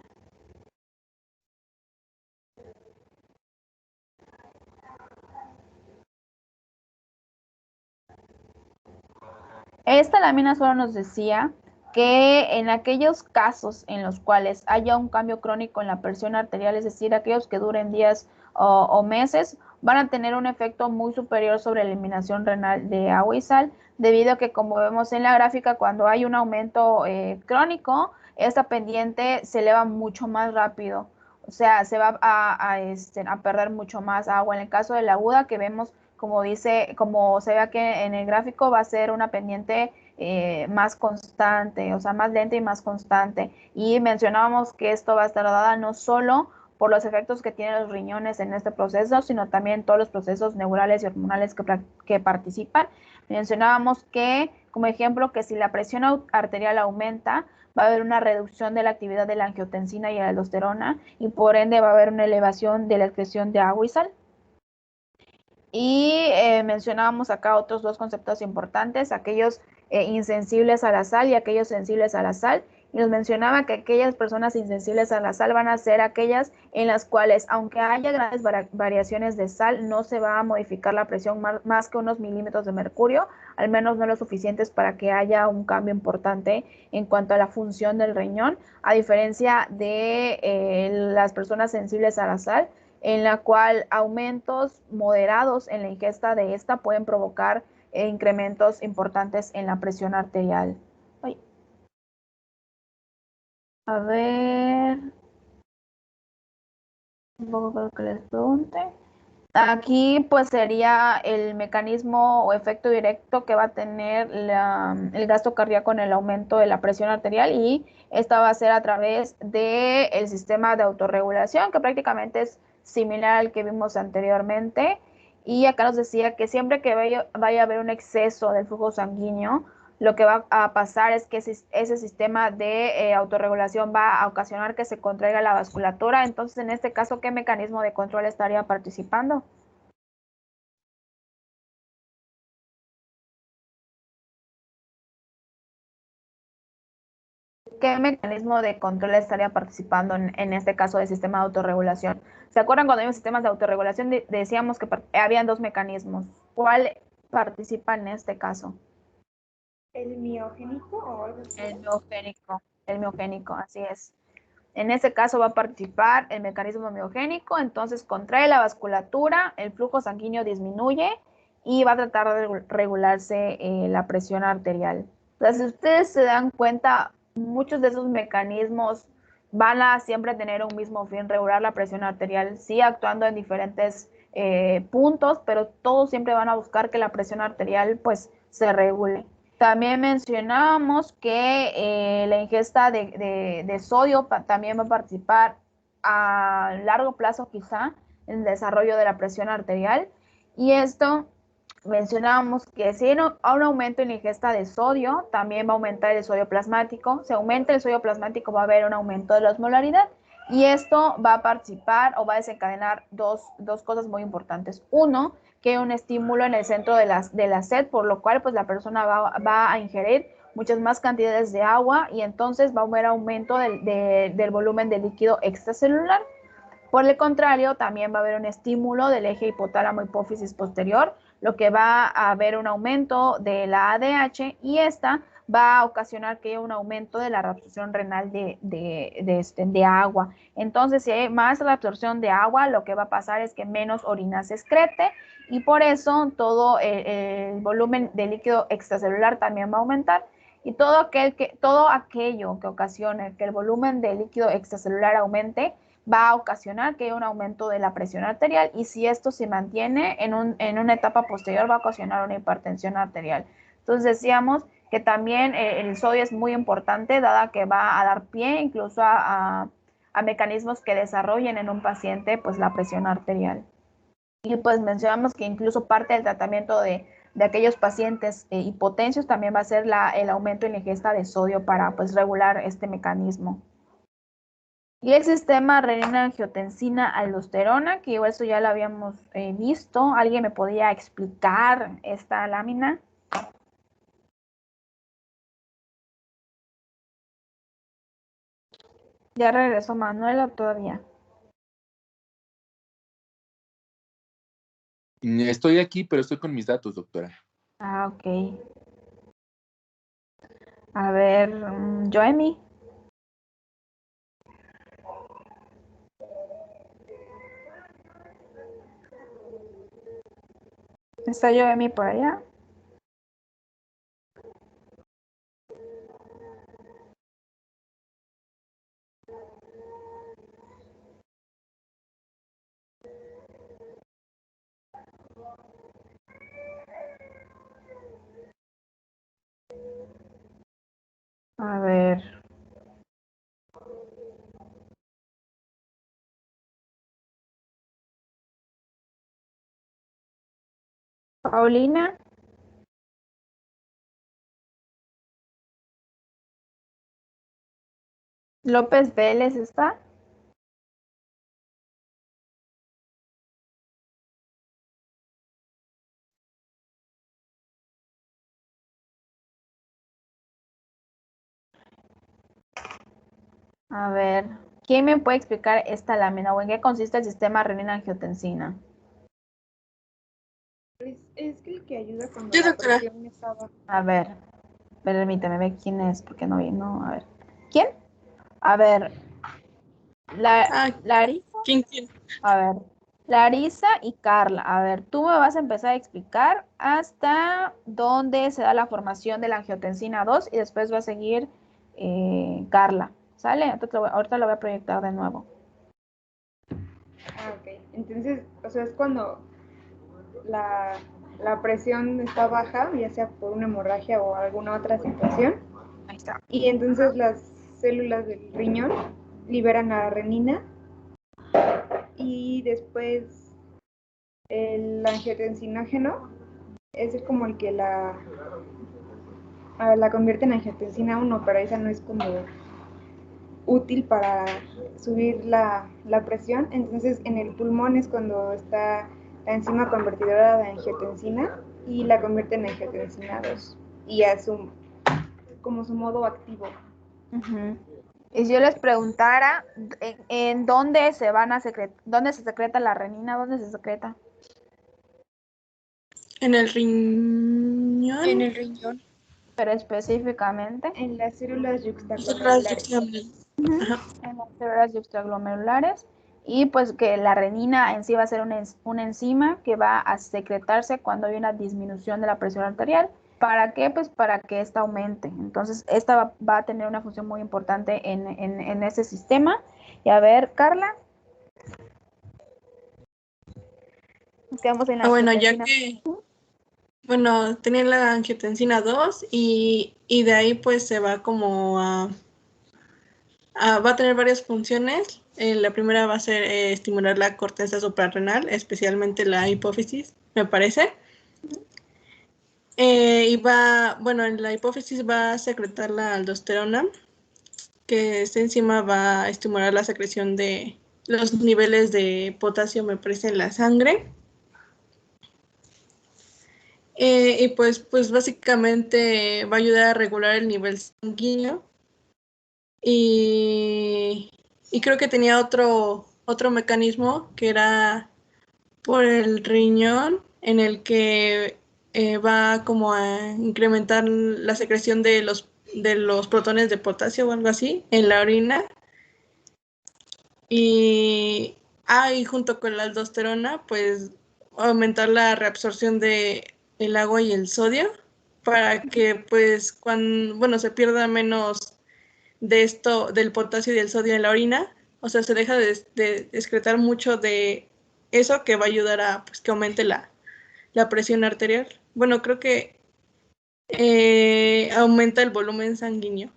Esta lámina solo nos decía que en aquellos casos en los cuales haya un cambio crónico en la presión arterial, es decir, aquellos que duren días o meses, van a tener un efecto muy superior sobre la eliminación renal de agua y sal, debido a que, como vemos en la gráfica, cuando hay un aumento crónico, esta pendiente se eleva mucho más rápido, o sea, se va a perder mucho más agua. En el caso de la aguda, que vemos como se ve aquí en el gráfico, va a ser una pendiente más constante, o sea, más lenta y más constante. Y mencionábamos que esto va a estar dada no solo por los efectos que tienen los riñones en este proceso, sino también todos los procesos neurales y hormonales que participan. Mencionábamos que, como ejemplo, que si la presión arterial aumenta, va a haber una reducción de la actividad de la angiotensina y la aldosterona, y por ende va a haber una elevación de la excreción de agua y sal. Y mencionábamos acá otros dos conceptos importantes, aquellos insensibles a la sal y aquellos sensibles a la sal. Y nos mencionaba que aquellas personas insensibles a la sal van a ser aquellas en las cuales, aunque haya grandes variaciones de sal, no se va a modificar la presión más que unos milímetros de mercurio, al menos no lo suficientes para que haya un cambio importante en cuanto a la función del riñón, a diferencia de las personas sensibles a la sal, en la cual aumentos moderados en la ingesta de esta pueden provocar incrementos importantes en la presión arterial. Ay. A ver, un poco para que les pregunte. Aquí pues sería el mecanismo o efecto directo que va a tener el gasto cardíaco en el aumento de la presión arterial, y esta va a ser a través del sistema de autorregulación, que prácticamente es similar al que vimos anteriormente. Y acá nos decía que siempre que vaya a haber un exceso del flujo sanguíneo, lo que va a pasar es que ese sistema de autorregulación va a ocasionar que se contraiga la vasculatura. Entonces, en este caso, ¿qué mecanismo de control estaría participando? ¿Qué mecanismo de control estaría participando en este caso del sistema de autorregulación? ¿Se acuerdan cuando vimos sistemas de autorregulación decíamos que habían dos mecanismos? ¿Cuál participa en este caso? ¿El miogénico o algo así? El miogénico, así es. En ese caso va a participar el mecanismo miogénico, entonces contrae la vasculatura, el flujo sanguíneo disminuye y va a tratar de regularse la presión arterial. Entonces, si ustedes se dan cuenta, muchos de esos mecanismos van a siempre tener un mismo fin, regular la presión arterial, sí actuando en diferentes puntos, pero todos siempre van a buscar que la presión arterial pues se regule. También mencionábamos que la ingesta de sodio también va a participar a largo plazo quizá en el desarrollo de la presión arterial, y esto mencionábamos que si hay un aumento en la ingesta de sodio, también va a aumentar el sodio plasmático. Si aumenta el sodio plasmático, va a haber un aumento de la osmolaridad, y esto va a participar o va a desencadenar dos cosas muy importantes. Uno, que un estímulo en el centro de la sed, por lo cual pues la persona va a ingerir muchas más cantidades de agua, y entonces va a haber aumento del volumen de líquido extracelular. Por el contrario, también va a haber un estímulo del eje hipotálamo hipófisis posterior, lo que va a haber un aumento de la ADH, y esta va a ocasionar que haya un aumento de la reabsorción renal de agua. Entonces, si hay más reabsorción de agua, lo que va a pasar es que menos orina se excrete, y por eso todo el volumen de líquido extracelular también va a aumentar. Y todo aquello que ocasione que el volumen de líquido extracelular aumente va a ocasionar que haya un aumento de la presión arterial y si esto se mantiene en una etapa posterior va a ocasionar una hipertensión arterial. Entonces decíamos que también el sodio es muy importante, dada que va a dar pie incluso a mecanismos que desarrollen en un paciente pues la presión arterial. Y pues mencionamos que incluso parte del tratamiento de aquellos pacientes hipotensos también va a ser el aumento en la ingesta de sodio para pues regular este mecanismo. Y el sistema renina-angiotensina-aldosterona, que igual eso ya lo habíamos visto. ¿Alguien me podía explicar esta lámina? ¿Ya regresó Manuela todavía? Estoy aquí, pero estoy con mis datos, doctora. Ah, ok. A ver, Joemi. ¿Está Joemi por allá? A ver. Paulina. López Vélez está. A ver, ¿quién me puede explicar esta lámina o en qué consiste el sistema renina-angiotensina? Es que el que ayuda cuando Sí, la doctora. presión está baja. A ver, permíteme ver quién es, porque no vi, no, a ver. ¿Quién? A ver, Larisa. ¿Quién? A ver, Larisa y Carla. A ver, tú me vas a empezar a explicar hasta dónde se da la formación de la angiotensina 2 y después va a seguir Carla. ¿Sale? Ahorita lo voy a proyectar de nuevo. Ah, ok. Entonces, o sea, es cuando la presión está baja, ya sea por una hemorragia o alguna otra situación. Ahí está. Y entonces las células del riñón liberan la renina y después el angiotensinógeno es como el que la convierte en angiotensina 1, pero esa no es como útil para subir la presión. Entonces en el pulmón es cuando está la enzima convertidora de angiotensina y la convierte en angiotensina 2 y a como su modo activo. Y si yo les preguntara en dónde se dónde se secreta la renina, ¿dónde se secreta? En el riñón. En el riñón. Pero específicamente En las células Células yuxtaglomerulares. yuxtaglomerulares. Ajá. en las células yuxtaglomerulares y pues que la renina en sí va a ser una enzima que va a secretarse cuando hay una disminución de la presión arterial. ¿Para qué? Pues para que esta aumente. Entonces, esta va a tener una función muy importante en ese sistema. Y a ver, Carla. Nos quedamos en la Bueno, ya angiotensina. que, bueno, tenía la angiotensina 2 y de ahí pues se va como va a tener varias funciones. La primera va a ser estimular la corteza suprarrenal, especialmente la hipófisis, me parece. Y bueno, en la hipófisis va a secretar la aldosterona, que esta enzima va a estimular la secreción de los niveles de potasio, me parece, en la sangre. Y pues básicamente va a ayudar a regular el nivel sanguíneo. Y creo que tenía otro mecanismo que era por el riñón, en el que va como a incrementar la secreción de los protones de potasio o algo así en la orina. Y junto con la aldosterona, pues aumentar la reabsorción de el agua y el sodio para que pues se pierda menos de esto, del potasio y del sodio en la orina, o sea, se deja de excretar mucho de eso que va a ayudar a pues, que aumente la presión arterial. Bueno, creo que aumenta el volumen sanguíneo.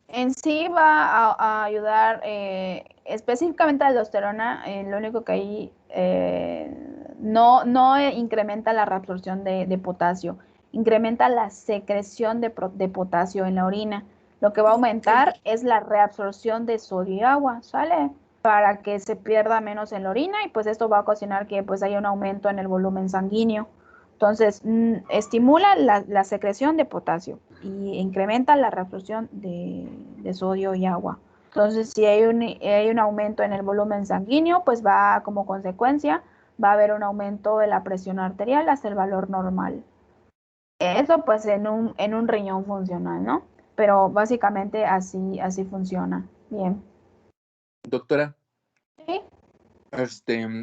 En sí va a ayudar específicamente a la aldosterona, lo único que ahí no incrementa la reabsorción de potasio, incrementa la secreción de potasio en la orina. Lo que va a aumentar es la reabsorción de sodio y agua, ¿sale? Para que se pierda menos en la orina y pues esto va a ocasionar que pues haya un aumento en el volumen sanguíneo. Entonces, estimula la secreción de potasio y incrementa la reabsorción de sodio y agua. Entonces, si hay un aumento en el volumen sanguíneo, pues va como consecuencia, va a haber un aumento de la presión arterial hasta el valor normal. Eso pues en un riñón funcional, ¿no? Pero básicamente así funciona. Bien. Doctora, ¿Sí?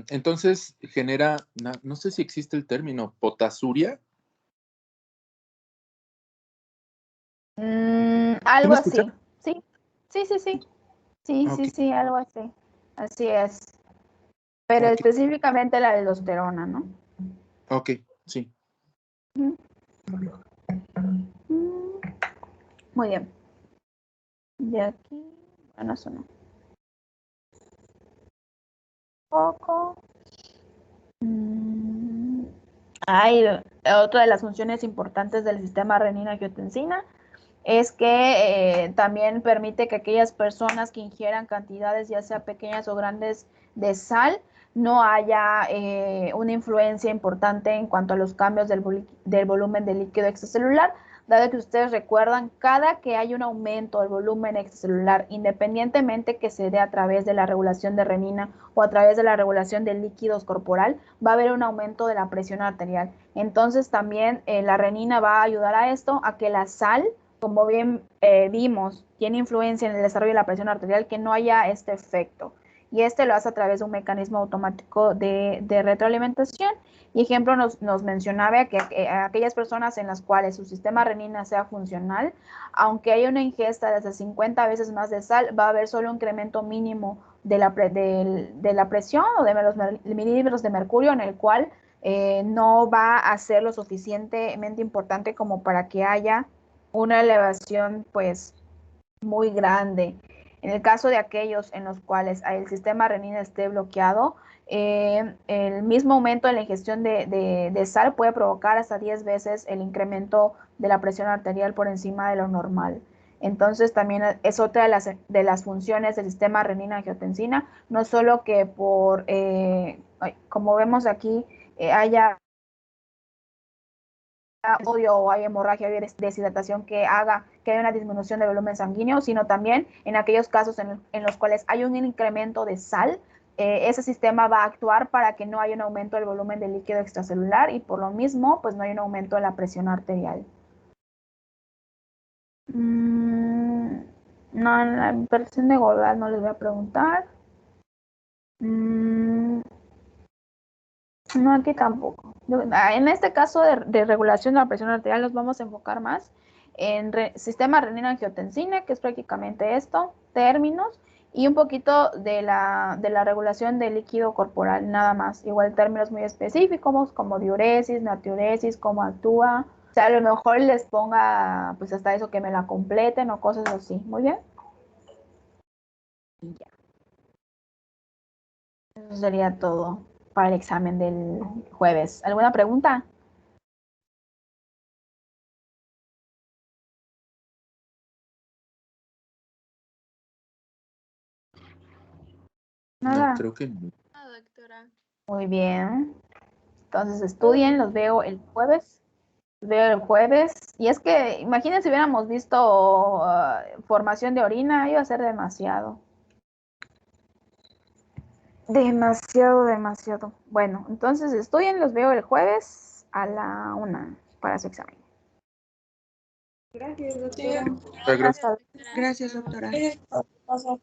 entonces genera, no sé si existe el término, potasuria. Algo me así. escucha? Sí, sí, sí, sí. Sí, Ok, sí, sí, algo así. Así es. Pero ok, específicamente la aldosterona, ¿no? ok, sí. Ujú. Muy bien. Y aquí, bueno, eso no. Poco. Otra de las funciones importantes del sistema renina-angiotensina es que también permite que aquellas personas que ingieran cantidades, ya sea pequeñas o grandes, de sal, no haya una influencia importante en cuanto a los cambios del volumen del líquido extracelular, dado que ustedes recuerdan, cada que hay un aumento del volumen extracelular, independientemente que se dé a través de la regulación de renina o a través de la regulación de líquidos corporal, va a haber un aumento de la presión arterial. Entonces también la renina va a ayudar a esto, a que la sal, como bien vimos, tiene influencia en el desarrollo de la presión arterial, que no haya este efecto. Y este lo hace a través de un mecanismo automático de retroalimentación. Y ejemplo nos mencionaba que aquellas personas en las cuales su sistema renina sea funcional, aunque haya una ingesta de hasta 50 veces más de sal, va a haber solo un incremento mínimo de la presión o de los mililitros de mercurio, en el cual no va a ser lo suficientemente importante como para que haya una elevación pues muy grande. En el caso de aquellos en los cuales el sistema renina esté bloqueado, el mismo aumento de la ingestión de sal puede provocar hasta 10 veces el incremento de la presión arterial por encima de lo normal. Entonces también es otra de las funciones del sistema renina-angiotensina, no solo que como vemos aquí, haya odio o hay hemorragia o deshidratación que haga que haya una disminución del volumen sanguíneo, sino también en aquellos casos en los cuales hay un incremento de sal, ese sistema va a actuar para que no haya un aumento del volumen de líquido extracelular y por lo mismo, pues no hay un aumento de la presión arterial. No, en la versión de Goldbach no les voy a preguntar. No, aquí tampoco. En este caso de regulación de la presión arterial nos vamos a enfocar más en sistema renina-angiotensina, que es prácticamente esto, términos, y un poquito de la regulación del líquido corporal, nada más. Igual términos muy específicos como diuresis, natriuresis, cómo actúa. O sea, a lo mejor les ponga pues hasta eso que me la completen o cosas así. Muy bien. Y ya. Eso sería todo para el examen del jueves. ¿Alguna pregunta? No, Nada. creo que no. Ah, doctora. Muy bien. Entonces estudien, los veo el jueves. Los veo el jueves. Y es que, imagínense si hubiéramos visto formación de orina, iba a ser demasiado. Demasiado, demasiado. Bueno, entonces estudien, los veo el jueves a la 1 para su examen. Gracias, doctora. Gracias. Gracias, doctora. Pasó.